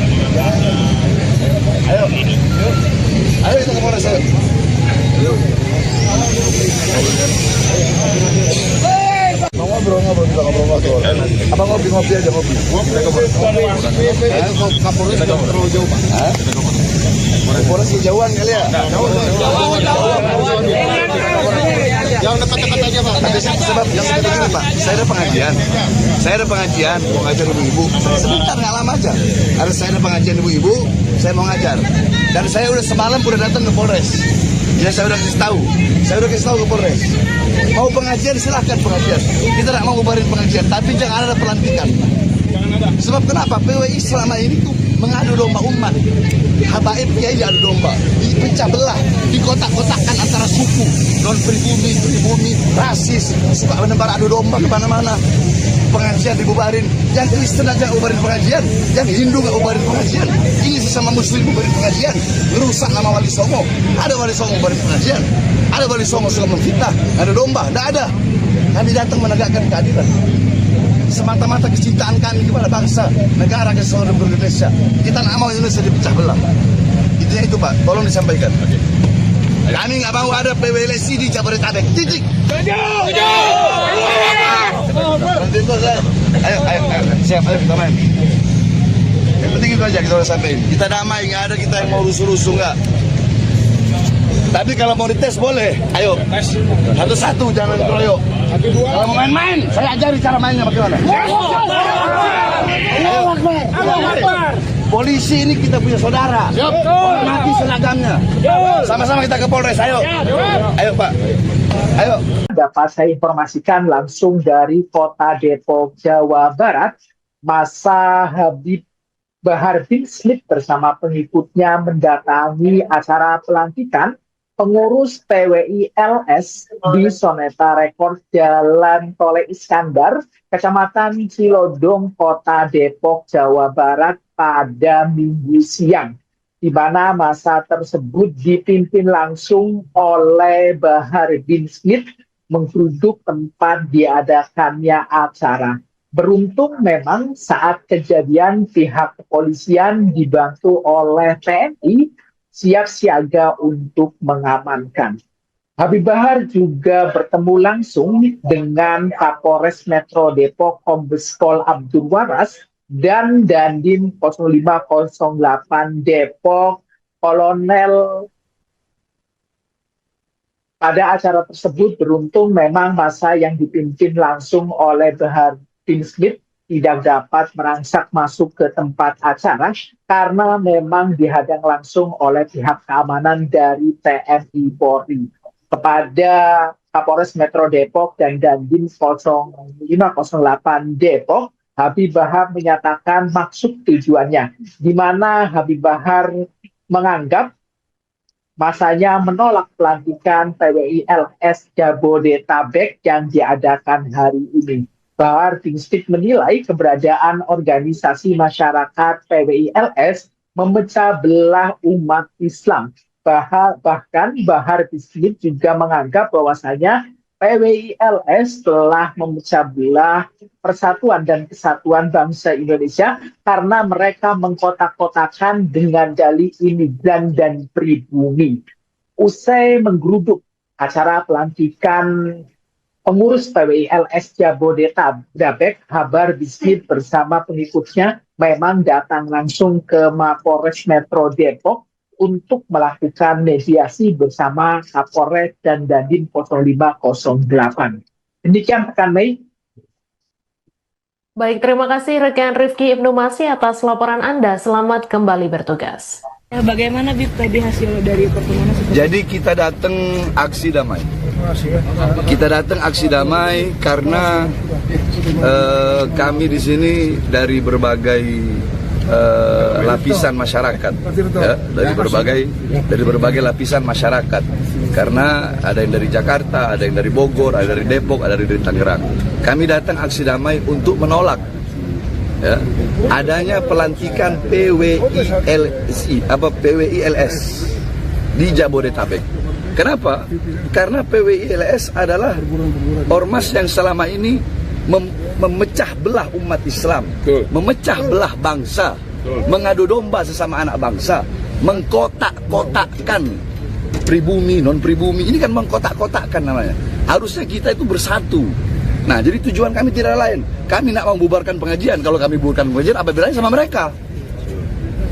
D: Ayo kita ke Polres. Ayo. Ngobrol kita ngobrol. Apa ngopi aja ngopi. Kapolres terlalu jauh Pak. Kapolres kejauhan kali ya. Yang dekat-dekat aja Pak. Sebab yang begini Pak, saya ada pengajian, mau ngajar ibu-ibu. Sebentar nggak lama aja. Harus saya ada pengajian ibu-ibu, saya mau ngajar. Dan saya udah semalam udah datang ke Polres. Ya saya udah kasih tahu ke Polres. Mau pengajian silahkan pengajian. Kita tidak mau bubarin pengajian, tapi jangan ada pelantikan. Sebab kenapa? PWI selama ini tuh mengadu domba umat. Habaib kiai adu domba, dipecah belah, dikotak-kotakkan antara suku, non pribumi, rasis, suka menebar adu domba kemana-mana. Pengajian dibubarin, yang Kristen aja bubarin pengajian, yang Hindu nggak bubarin pengajian. Ini sesama Muslim bubarin pengajian, merusak nama Wali Songo. Ada Wali Songo bubarin pengajian, ada Wali Songo suka memfitnah, ada domba, tidak ada. Kami datang menegakkan keadilan. Semata-mata kecintaan kami kepada bangsa, negara, kesatuan Republik Indonesia. Kita nggak mau Indonesia dipecah belah. Intinya itu Pak, tolong disampaikan. Kami nggak mau ada PWLC di Jabodetabek. Titik. Ayo, siap, ayo kita main. Yang penting itu aja kita udah sampein. Kita damai, nggak ada kita yang mau rusuh-rusuh nggak. Tapi kalau mau dites boleh, ayo. Satu-satu, jangan dikeroyok. Kalau mau main-main, saya ajari cara mainnya bagaimana. Allahu Akbar. Polisi ini kita punya saudara. Hormati seragamnya. Sama-sama kita ke Polres. Ayo. Ayo Pak. Ayo.
A: Dapat saya informasikan langsung dari Kota Depok, Jawa Barat, masa Habib Bahar bin Smith bersama pengikutnya mendatangi acara pelantikan pengurus PWI LS di Soneta Rekord Jalan Tole Iskandar, Kecamatan Cilodong, Kota Depok, Jawa Barat pada Minggu siang, di mana masa tersebut dipimpin langsung oleh Bahar bin Smith menggeruduk tempat diadakannya acara. Beruntung memang saat kejadian pihak kepolisian dibantu oleh TNI siap siaga untuk mengamankan. Habib Bahar juga bertemu langsung dengan Kapolres Metro Depok Kombes Pol Abdul Waras dan Dandim 0508 Depok Kolonel. Pada acara tersebut beruntung memang masa yang dipimpin langsung oleh Bahar bin Smith tidak dapat merangsak masuk ke tempat acara karena memang dihadang langsung oleh pihak keamanan dari TNI Polri. Kepada Kapolres Metro Depok dan Dandim 0508 Depok, Habib Bahar menyatakan maksud tujuannya, di mana Habib Bahar menganggap masanya menolak pelantikan PWI LS Jabodetabek yang diadakan hari ini. Bahar bin Smith menilai keberadaan organisasi masyarakat PWI LS memecah belah umat Islam. Bahkan Bahar bin Smith juga menganggap bahwasanya PWI LS telah memecah belah persatuan dan kesatuan bangsa Indonesia karena mereka mengkotak-kotakan dengan dalih imigran dan pribumi. Usai menggeruduk acara pelantikan pengurus PWI LS Jabodetabek, Bahar bin Smith bersama pengikutnya memang datang langsung ke Mapolres Metro Depok untuk melakukan mediasi bersama Kapolres dan Dandim 0508. Demikian rekan Mei.
B: Baik, terima kasih rekan Rifki Ibnu Masih atas laporan Anda. Selamat kembali bertugas.
E: Bagaimana Bib tadi hasil dari pertemuan?
D: Jadi kita datang aksi damai. Kita datang aksi damai karena kami di sini dari berbagai lapisan masyarakat, ya, dari berbagai lapisan masyarakat. Karena ada yang dari Jakarta, ada yang dari Bogor, ada dari Depok, ada dari Tangerang. Kami datang aksi damai untuk menolak, ya, adanya pelantikan PWI LS di Jabodetabek. Kenapa? Karena PWI LS adalah ormas yang selama ini memecah belah umat Islam, memecah belah bangsa, mengadu domba sesama anak bangsa, mengkotak-kotakkan pribumi, non-pribumi. Ini kan mengkotak-kotakkan namanya. Harusnya kita itu bersatu. Nah, jadi tujuan kami tidak lain. Kami nak membubarkan pengajian. Kalau kami bubarkan pengajian, apa bedanya sama mereka?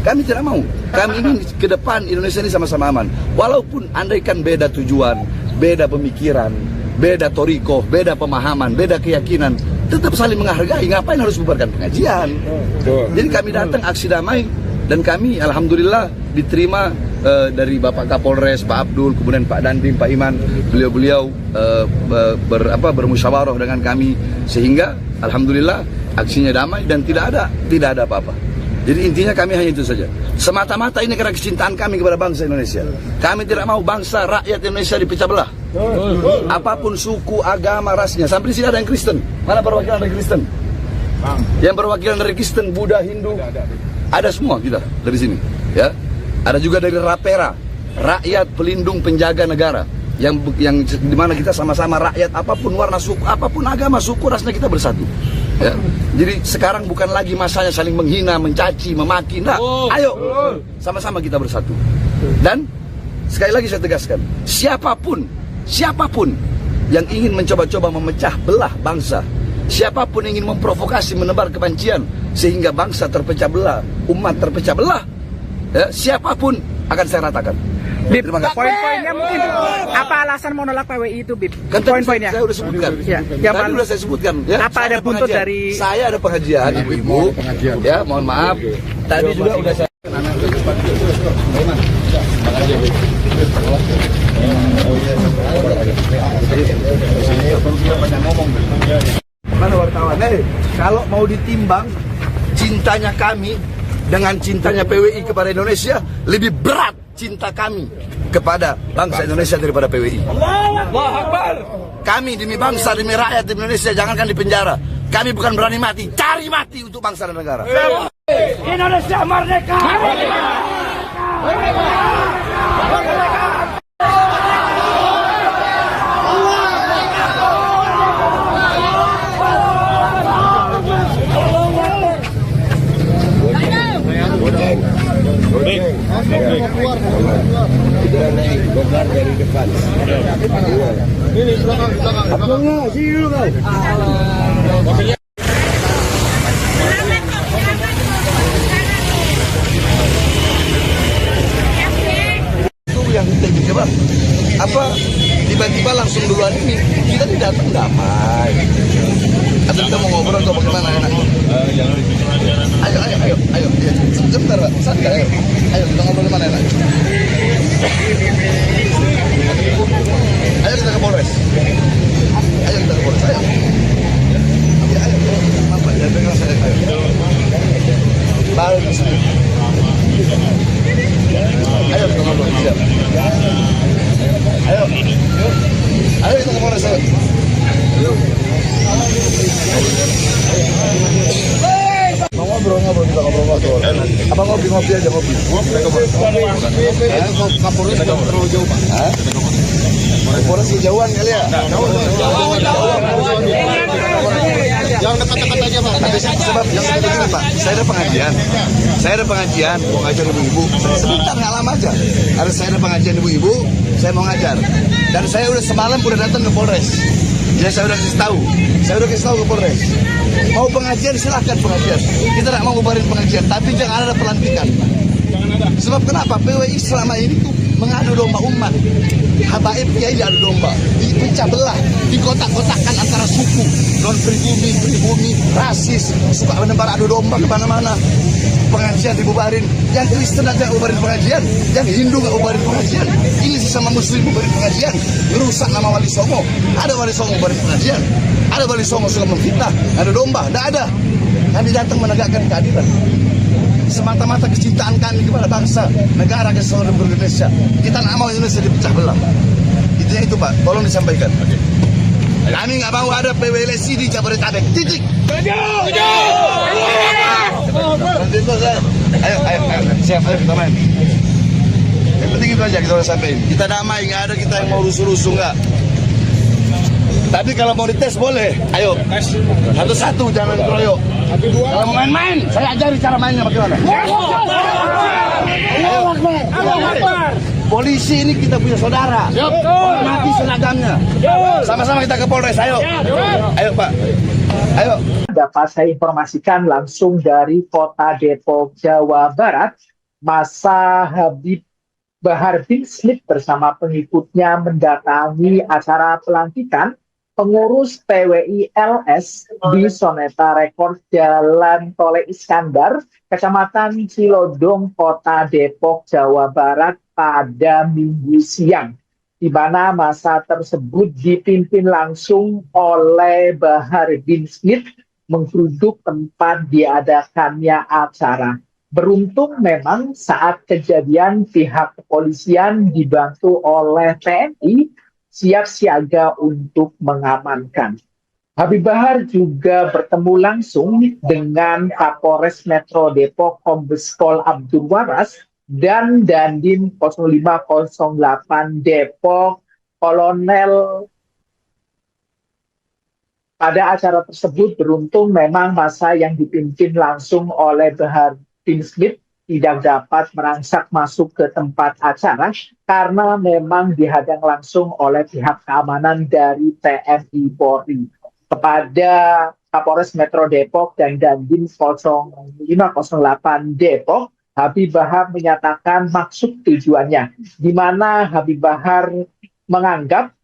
D: Kami tidak mau. Kami ingin ke depan Indonesia ini sama-sama aman. Walaupun andaikan beda tujuan, beda pemikiran, beda toriko, beda pemahaman, beda keyakinan, tetap saling menghargai. Ngapain harus bubarkan pengajian? Jadi kami datang aksi damai dan kami alhamdulillah diterima dari Bapak Kapolres, Pak Abdul, kemudian Pak Dandim, Pak Iman. Beliau-beliau bermusyawarah dengan kami sehingga alhamdulillah aksinya damai dan tidak ada apa-apa. Jadi intinya kami hanya itu saja. Semata-mata ini karena kecintaan kami kepada bangsa Indonesia. Kami tidak mau bangsa rakyat Indonesia dipecah belah. Apapun suku, agama, rasnya. Sampai di sini ada yang Kristen. Mana perwakilan dari Kristen? Yang perwakilan dari Kristen, Buddha, Hindu, ada semua kita dari sini. Ya, ada juga dari Rapera, rakyat pelindung penjaga negara. Yang dimana kita sama-sama rakyat, apapun warna suku, apapun agama, suku, rasnya kita bersatu. Ya. Jadi sekarang bukan lagi masanya saling menghina, mencaci, memaki. Nah, ayo sama-sama kita bersatu. Dan sekali lagi saya tegaskan, siapapun yang ingin mencoba-coba memecah belah bangsa, siapapun yang ingin memprovokasi, menebar kebencian sehingga bangsa terpecah belah, umat terpecah belah, ya, siapapun akan saya ratakan.
C: Bib, poin-poinnya mungkin apa alasan menolak PWI itu, Bib?
D: Kan poin-poinnya saya udah sebutkan.
C: Ya,
D: Tadi udah saya sebutkan. Ya,
C: apa ada buntut dari?
D: Saya ada pengajian, ibu-ibu. Ya, mohon maaf. Tadi juga udah saya mana wartawan? Kalau mau ditimbang cintanya kami dengan cintanya PWI kepada Indonesia, lebih berat cinta kami kepada bangsa Indonesia daripada PWI. Allahu Akbar. Kami demi bangsa, demi rakyat Indonesia, jangankan di penjara. Kami bukan berani mati, cari mati untuk bangsa dan negara. Indonesia merdeka! Merdeka! Merdeka! Merdeka!
F: Dari depan. Ini belakang. Abangnya, sini dulu kau.
D: Itu yang kita bang. Apa tiba-tiba langsung duluan ini kita tidak datang damai. Atau kita mau ngobrol atau bagaimana enak? Ayo. Sebentar, Pak. Santai, ayo. Ayo kita ngobrol di mana enak? Ayo kita ke Polres. Ayo. Ya, ayo. Apa ya pegang saya? Ayo. Baru di sini. Ayo kita ngobrol. Siap. Ayo kita ke Polres. Ayo. Mau ngobrol kita ngobrol. Apa ngopi aja ngopi. Kapolres terlalu jauh Pak. Kapolres kejauhan kali ya. Yang dekat-dekat aja Pak. Tapi sebab yang dekat Pak. Saya ada pengajian. Mau ngajar ibu-ibu. Sebentar nggak lama aja. Harus saya ada pengajian ibu-ibu. Saya mau ngajar. Dan saya udah semalam udah datang ke Polres. Ya saya udah kasih tahu ke Polres. Mau pengajian silahkan pengajian. Kita tidak mau bubarin pengajian, tapi jangan ada pelantikan. Sebab kenapa? PWI selama ini tuh mengadu domba umat. Habaib kiai diadu domba, dipecah belah, dikotak-kotakkan antara suku, non pribumi, rasis, suka menebar adu domba kemana-mana. Pengajian dibubarin, yang Kristen aja bubarin pengajian, yang Hindu nggak bubarin pengajian. Ini sesama Muslim bubarin pengajian, merusak nama Wali Songo. Ada Wali Songo bubarin pengajian, ada Wali Songo suka memfitnah, ada domba, tidak ada. Kami datang menegakkan keadilan. Semata-mata kecintaan kami kepada bangsa, negara, kesatuan Republik Indonesia. Kita nggak mau Indonesia dipecah belah. Itu Pak, tolong disampaikan. Kami nggak mau ada PWLSI di Jabodetabek. Titik. Ayo, siap, ayo kita main. Yang penting itu aja kita udah sampein. Kita damai, nggak ada kita yang mau rusuh-rusuh nggak. Tapi kalau mau dites boleh, ayo. Satu-satu, jangan keroyok. Kalau mau main-main, saya ajari cara mainnya bagaimana. Polisi ini kita punya saudara. Hormati seragamnya. Sama-sama kita ke Polres, ayo. Ayo Pak. Ayo.
A: Dapat saya informasikan langsung dari Kota Depok, Jawa Barat, masa Habib Bahar bin Smith bersama pengikutnya mendatangi acara pelantikan pengurus PWI LS di Soneta Rekor Jalan Tole Iskandar, Kecamatan Cilodong, Kota Depok, Jawa Barat pada Minggu siang, di mana masa tersebut dipimpin langsung oleh Bahar bin Smith menggeruduk tempat diadakannya acara. Beruntung memang saat kejadian pihak kepolisian dibantu oleh TNI siap siaga untuk mengamankan. Habib Bahar juga bertemu langsung dengan Kapolres Metro Depok Kombes Pol Abdul Waras dan Dandim 0508 Depok Kolonel. Pada acara tersebut beruntung memang masa yang dipimpin langsung oleh Bahar bin Smith tidak dapat merangsak masuk ke tempat acara karena memang dihadang langsung oleh pihak keamanan dari TNI Polri. Kepada Kapolres Metro Depok dan Dandim 0508 Depok, Habib Bahar menyatakan maksud tujuannya, di mana Habib Bahar menganggap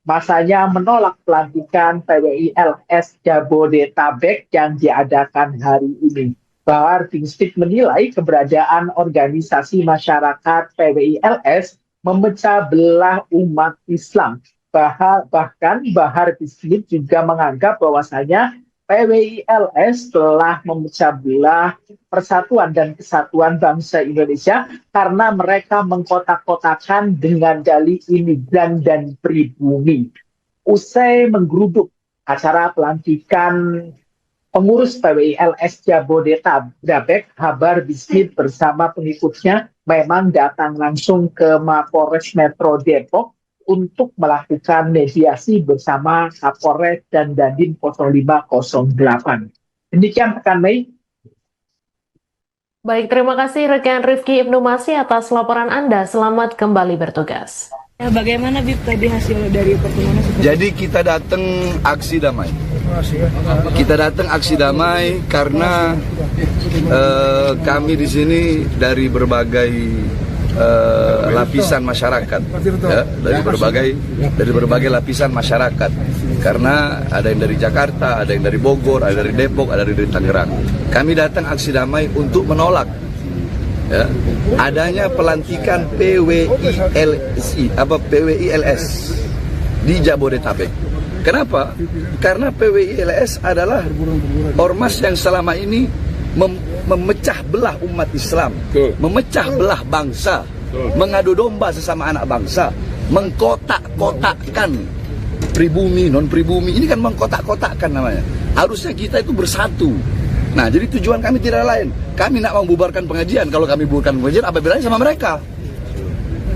A: masanya menolak pelantikan PWI LS Jabodetabek yang diadakan hari ini. Bahar bin Smith menilai keberadaan organisasi masyarakat PWI-LS memecah belah umat Islam. Bahkan Bahar bin Smith juga menganggap bahwasanya PWI-LS telah memecah belah persatuan dan kesatuan bangsa Indonesia karena mereka mengkotak-kotakan dengan dalih imigran dan pribumi. Usai menggeruduk acara pelantikan pengurus PWI-LS Jabodetabek, Bahar bin Smith bersama pengikutnya memang datang langsung ke Mapolres Metro Depok untuk melakukan mediasi bersama Kapolres dan Dandim 0508. Demikian rekan Mei.
B: Baik, terima kasih rekan Rifki Ibnu Masih atas laporan Anda. Selamat kembali bertugas.
E: Ya, bagaimana Bib tadi hasil dari pertemuan?
D: Jadi kita datang aksi damai. Kita datang aksi damai karena kami di sini dari berbagai lapisan masyarakat, ya, dari berbagai lapisan masyarakat. Karena ada yang dari Jakarta, ada yang dari Bogor, ada dari Depok, ada dari Tangerang. Kami datang aksi damai untuk menolak, ya, adanya pelantikan PWI-LS di Jabodetabek. Kenapa? Karena PWI-LS adalah ormas yang selama ini memecah belah umat Islam, memecah belah bangsa, mengadu domba sesama anak bangsa, mengkotak-kotakkan pribumi, non-pribumi. Ini kan mengkotak-kotakkan namanya. Harusnya kita itu bersatu. Nah, jadi tujuan kami tidak lain. Kami nak membubarkan pengajian. Kalau kami bubarkan pengajian, apa bedanya sama mereka?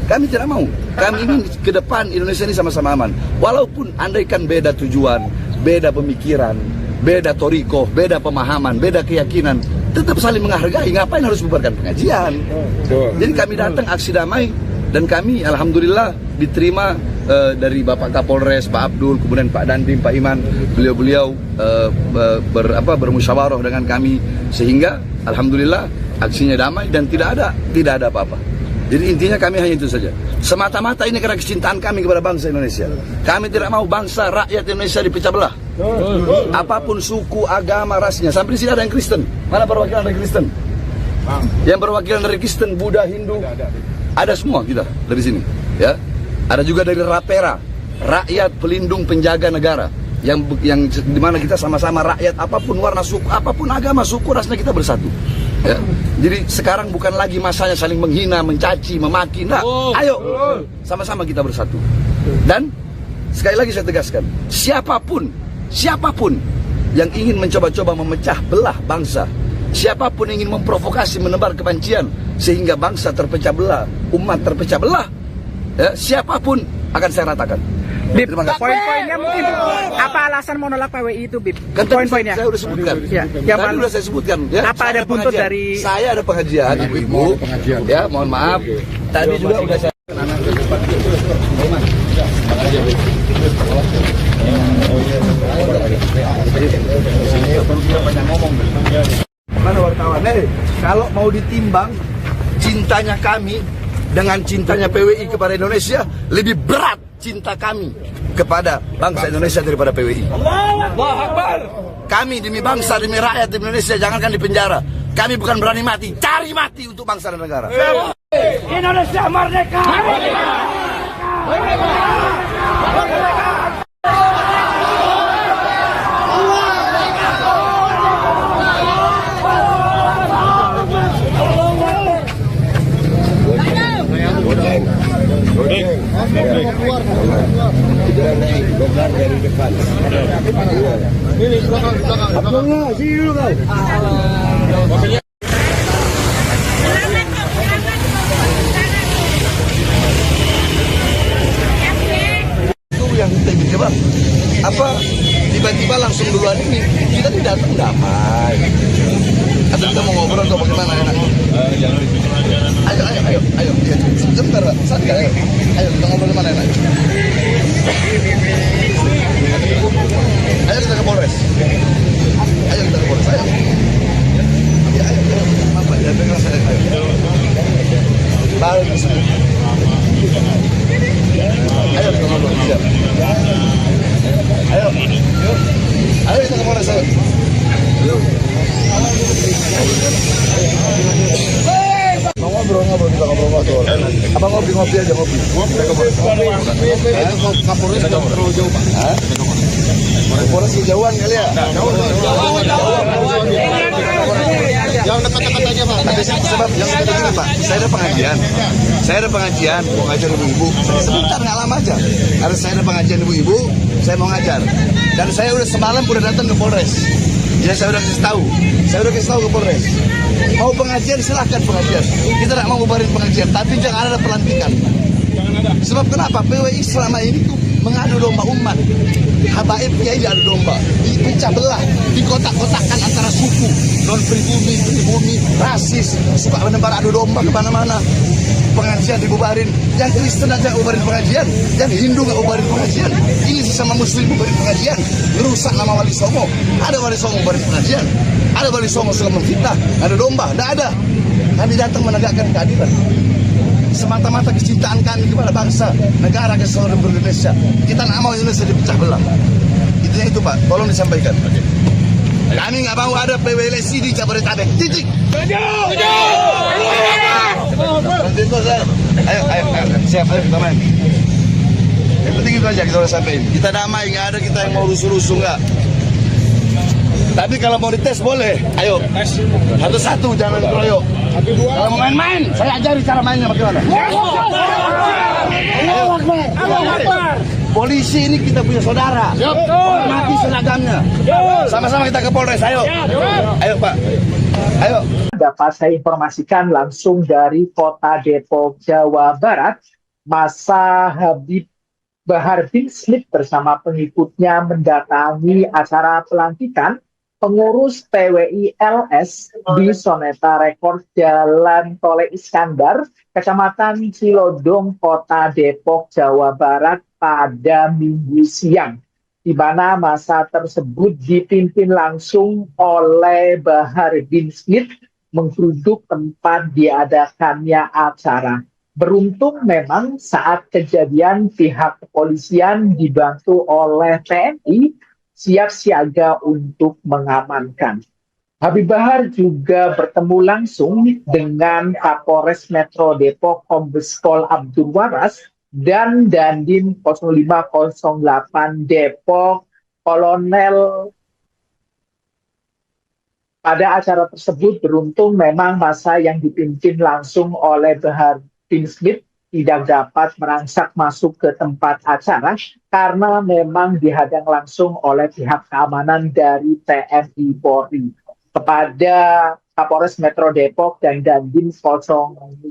D: Kami tidak mau. Kami ingin ke depan Indonesia ini sama-sama aman. Walaupun andaikan beda tujuan, beda pemikiran, beda toriko, beda pemahaman, beda keyakinan, tetap saling menghargai. Ngapain harus bubarkan pengajian? Jadi kami datang aksi damai dan kami alhamdulillah diterima dari Bapak Kapolres, Pak Abdul, kemudian Pak Dandim, Pak Iman. Beliau bermusyawarah dengan kami sehingga alhamdulillah aksinya damai dan tidak ada apa-apa. Jadi intinya kami hanya itu saja. Semata-mata ini karena kecintaan kami kepada bangsa Indonesia. Kami tidak mau bangsa rakyat Indonesia dipecah belah. Apapun suku, agama, rasnya. Sampai di sini ada yang Kristen. Mana perwakilan dari Kristen? Yang perwakilan dari Kristen, Buddha, Hindu, ada semua kita dari sini. Ya, ada juga dari Rapera, rakyat pelindung penjaga negara. Yang dimana kita sama-sama rakyat, apapun warna suku, apapun agama, suku, rasnya kita bersatu. Ya. Jadi sekarang bukan lagi masanya saling menghina, mencaci, memaki. Nah, ayo sama-sama kita bersatu. Dan sekali lagi saya tegaskan, siapapun yang ingin mencoba-coba memecah belah bangsa, siapapun yang ingin memprovokasi, menebar kebencian sehingga bangsa terpecah belah, umat terpecah belah, ya, siapapun akan saya ratakan.
C: Bib, poin-poinnya mungkin apa alasan menolak PWI itu, Bib?
D: Kan
C: Poin-poinnya.
D: saya sudah sebutkan.
C: Ya,
D: Tadi sudah saya sebutkan. Ya,
C: apa ada buntut dari?
D: Saya ada pengajian, ibu-ibu. Ya, mohon maaf. Tadi juga sudah saya. Mana wartawan? Kalau mau ditimbang cintanya kami dengan cintanya PWI kepada Indonesia, lebih berat cinta kami kepada bangsa Indonesia daripada PWI. Allahu Akbar. Kami demi bangsa, demi rakyat Indonesia, jangankan di penjara. Kami bukan berani mati, cari mati untuk bangsa dan negara.
F: Indonesia merdeka! Merdeka! Merdeka! Merdeka!
D: Dari depan.
F: Ini belakang. Abdullah, sini dulu kau.
D: Itu yang kita bikin, Bang. Apa tiba-tiba langsung duluan ini kita tidak datang damai. Atau kita mau ngobrol atau bagaimana enaknya? Ayo. Sebentar, santai. Ayo kita ngobrol di mana enaknya? Ayo kita ke Polres. Ayo. Ya, ayo. Apa ya pegang saya. Ayo. Baru di sini. Ayo kita ngobrol. Siap. Ayo kita ke Polres. Ayo.
F: Mau ngobrol kita ngobrol. Apa ngopi aja ngopi. Kapolres terlalu jauh Pak. Kapolres kejauhan kali ya. Yang dekat-dekat aja Pak.
D: Tapi sebab yang begini Pak, saya ada pengajian, mau ngajar ibu-ibu. Sebentar nggak lama aja. Harus saya ada pengajian ibu-ibu, saya mau ngajar. Dan saya udah semalam udah datang ke Polres. Ya saya udah kasih tahu ke Polres. Mau pengajian silahkan pengajian. Kita tidak mau bubarin pengajian, tapi jangan ada pelantikan. Sebab kenapa? PWI selama ini tuh mengadu domba umat. Habaib kiai diadu domba, dipecah belah, dikotak-kotakkan antara suku, non pribumi, rasis, suka menebar adu domba kemana-mana. Pengajian dibubarin, yang Kristen aja bubarin pengajian, yang Hindu nggak bubarin pengajian. Ini sesama Muslim bubarin pengajian, merusak nama Wali Songo. Ada Wali Songo bubarin pengajian, ada Wali Songo suka memfitnah, ada domba, tidak ada. Kami datang menegakkan keadilan. Semata-mata kecintaan kami kepada bangsa, negara kesatuan Indonesia. Kita nggak mau Indonesia dipecah belah. Intinya itu Pak, tolong disampaikan. Kami nggak mau ada PWLSI di Jabodetabek. Titik. Ayo, siap, ayo kita main. Yang penting itu aja kita udah sampein. Kita damai, nggak ada kita yang mau rusuh-rusuh nggak. Tapi kalau mau dites boleh, ayo. Satu-satu, jangan keroyok. Kalau mau main-main, saya ajari cara mainnya bagaimana. Polisi ini kita punya saudara. Hormati seragamnya. Sama-sama kita ke Polres, ayo. Ayo Pak, ayo.
A: Dapat saya informasikan langsung dari Kota Depok, Jawa Barat, masa Habib Bahar bin Smith bersama pengikutnya mendatangi acara pelantikan pengurus PWI LS di Soneta Rekor Jalan Tole Iskandar, Kecamatan Cilodong, Kota Depok, Jawa Barat pada Minggu siang, di mana masa tersebut dipimpin langsung oleh Bahar bin Smith menggeruduk tempat diadakannya acara. Beruntung memang saat kejadian pihak kepolisian dibantu oleh TNI siap siaga untuk mengamankan. Habib Bahar juga bertemu langsung dengan Kapolres Metro Depok Kombes Pol Abdul Waras dan Dandim 0508 Depok Kolonel. Pada acara tersebut beruntung memang masa yang dipimpin langsung oleh Bahar bin Smith tidak dapat merangsak masuk ke tempat acara karena memang dihadang langsung oleh pihak keamanan dari TNI Polri. Kepada Kapolres Metro Depok dan Dandim 0508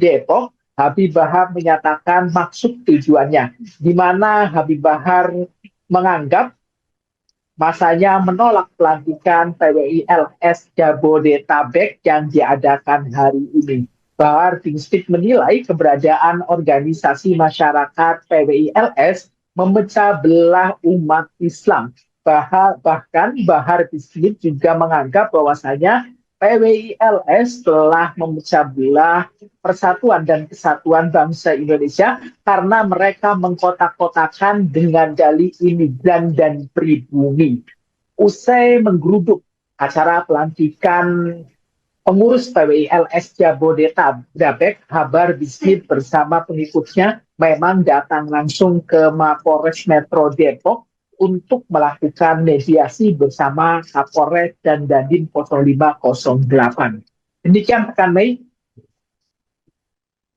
A: Depok, Habib Bahar menyatakan maksud tujuannya, di mana Habib Bahar menganggap masanya menolak pelantikan PWI LS Jabodetabek yang diadakan hari ini. Bahar bin Smith menilai keberadaan organisasi masyarakat PWI LS memecah belah umat Islam. Bahkan Bahar bin Smith juga menganggap bahwasanya PWI LS telah memecah belah persatuan dan kesatuan bangsa Indonesia karena mereka mengkotak-kotakan dengan dalih imigran dan pribumi. Usai menggeruduk acara pelantikan pengurus PWI LS Jabodetabek, Bahar bin Smith bersama pengikutnya memang datang langsung ke Mapolres Metro Depok untuk melakukan mediasi bersama Kapolres dan Dandim 0508. Demikian rekan Mei.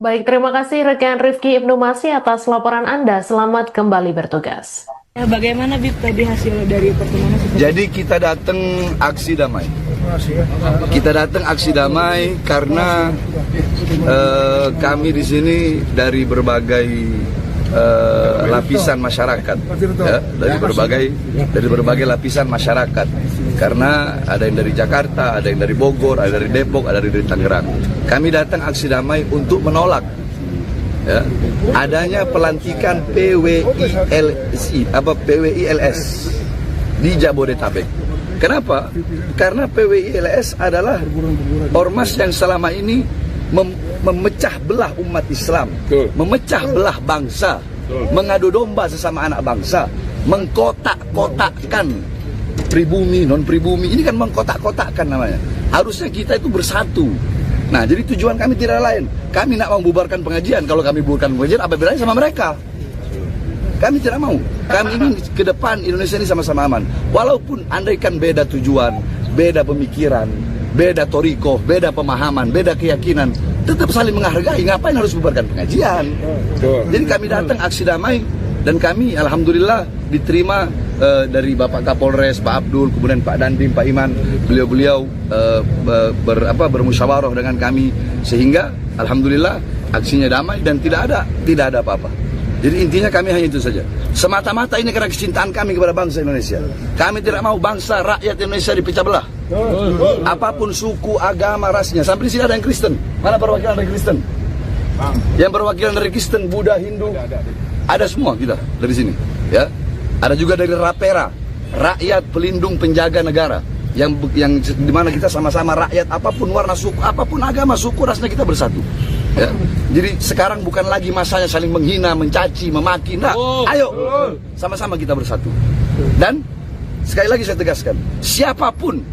B: Baik, terima kasih rekan Rifki Ibnu Masih atas laporan Anda. Selamat kembali bertugas.
E: Bagaimana Bib tadi hasil dari pertemuan?
D: Jadi kita datang aksi damai. Kita datang aksi damai karena kami di sini dari berbagai lapisan masyarakat, ya, dari berbagai lapisan masyarakat. Karena ada yang dari Jakarta, ada yang dari Bogor, ada dari Depok, ada dari Tangerang. Kami datang aksi damai untuk menolak ya, adanya pelantikan PWI LS di Jabodetabek. Kenapa? Karena PWI LS adalah ormas yang selama ini memecah belah umat Islam, memecah belah bangsa, mengadu domba sesama anak bangsa, mengkotak-kotakkan pribumi, non pribumi. Ini kan mengkotak-kotakkan namanya. Harusnya kita itu bersatu. Nah, jadi tujuan kami tidak lain. Kami nak membubarkan pengajian. Kalau kami bubarkan pengajian, apa bedanya sama mereka? Kami tidak mau. Kami ingin ke depan Indonesia ini sama-sama aman. Walaupun andaikan beda tujuan, beda pemikiran, beda toriko, beda pemahaman, beda keyakinan, tetap saling menghargai. Ngapain harus bubarkan pengajian? Jadi kami datang aksi damai dan kami alhamdulillah diterima dari Bapak Kapolres, Pak Abdul, kemudian Pak Dandim, Pak Iman, beliau-beliau bermusyawarah dengan kami sehingga alhamdulillah aksinya damai dan tidak ada apa-apa. Jadi intinya kami hanya itu saja. Semata-mata ini karena kecintaan kami kepada bangsa Indonesia. Kami tidak mau bangsa rakyat Indonesia dipecah belah. Apapun suku, agama, rasnya. Sampai di sini ada yang Kristen. Mana perwakilan dari Kristen? Yang perwakilan dari Kristen, Buddha, Hindu, ada semua kita dari sini. Ya, ada juga dari Rapera, rakyat pelindung penjaga negara. Yang dimana kita sama-sama rakyat, apapun warna suku, apapun agama, suku, rasnya kita bersatu. Ya. Jadi sekarang bukan lagi masanya saling menghina, mencaci, memaki. Nah, ayo sama-sama kita bersatu. Dan sekali lagi saya tegaskan, siapapun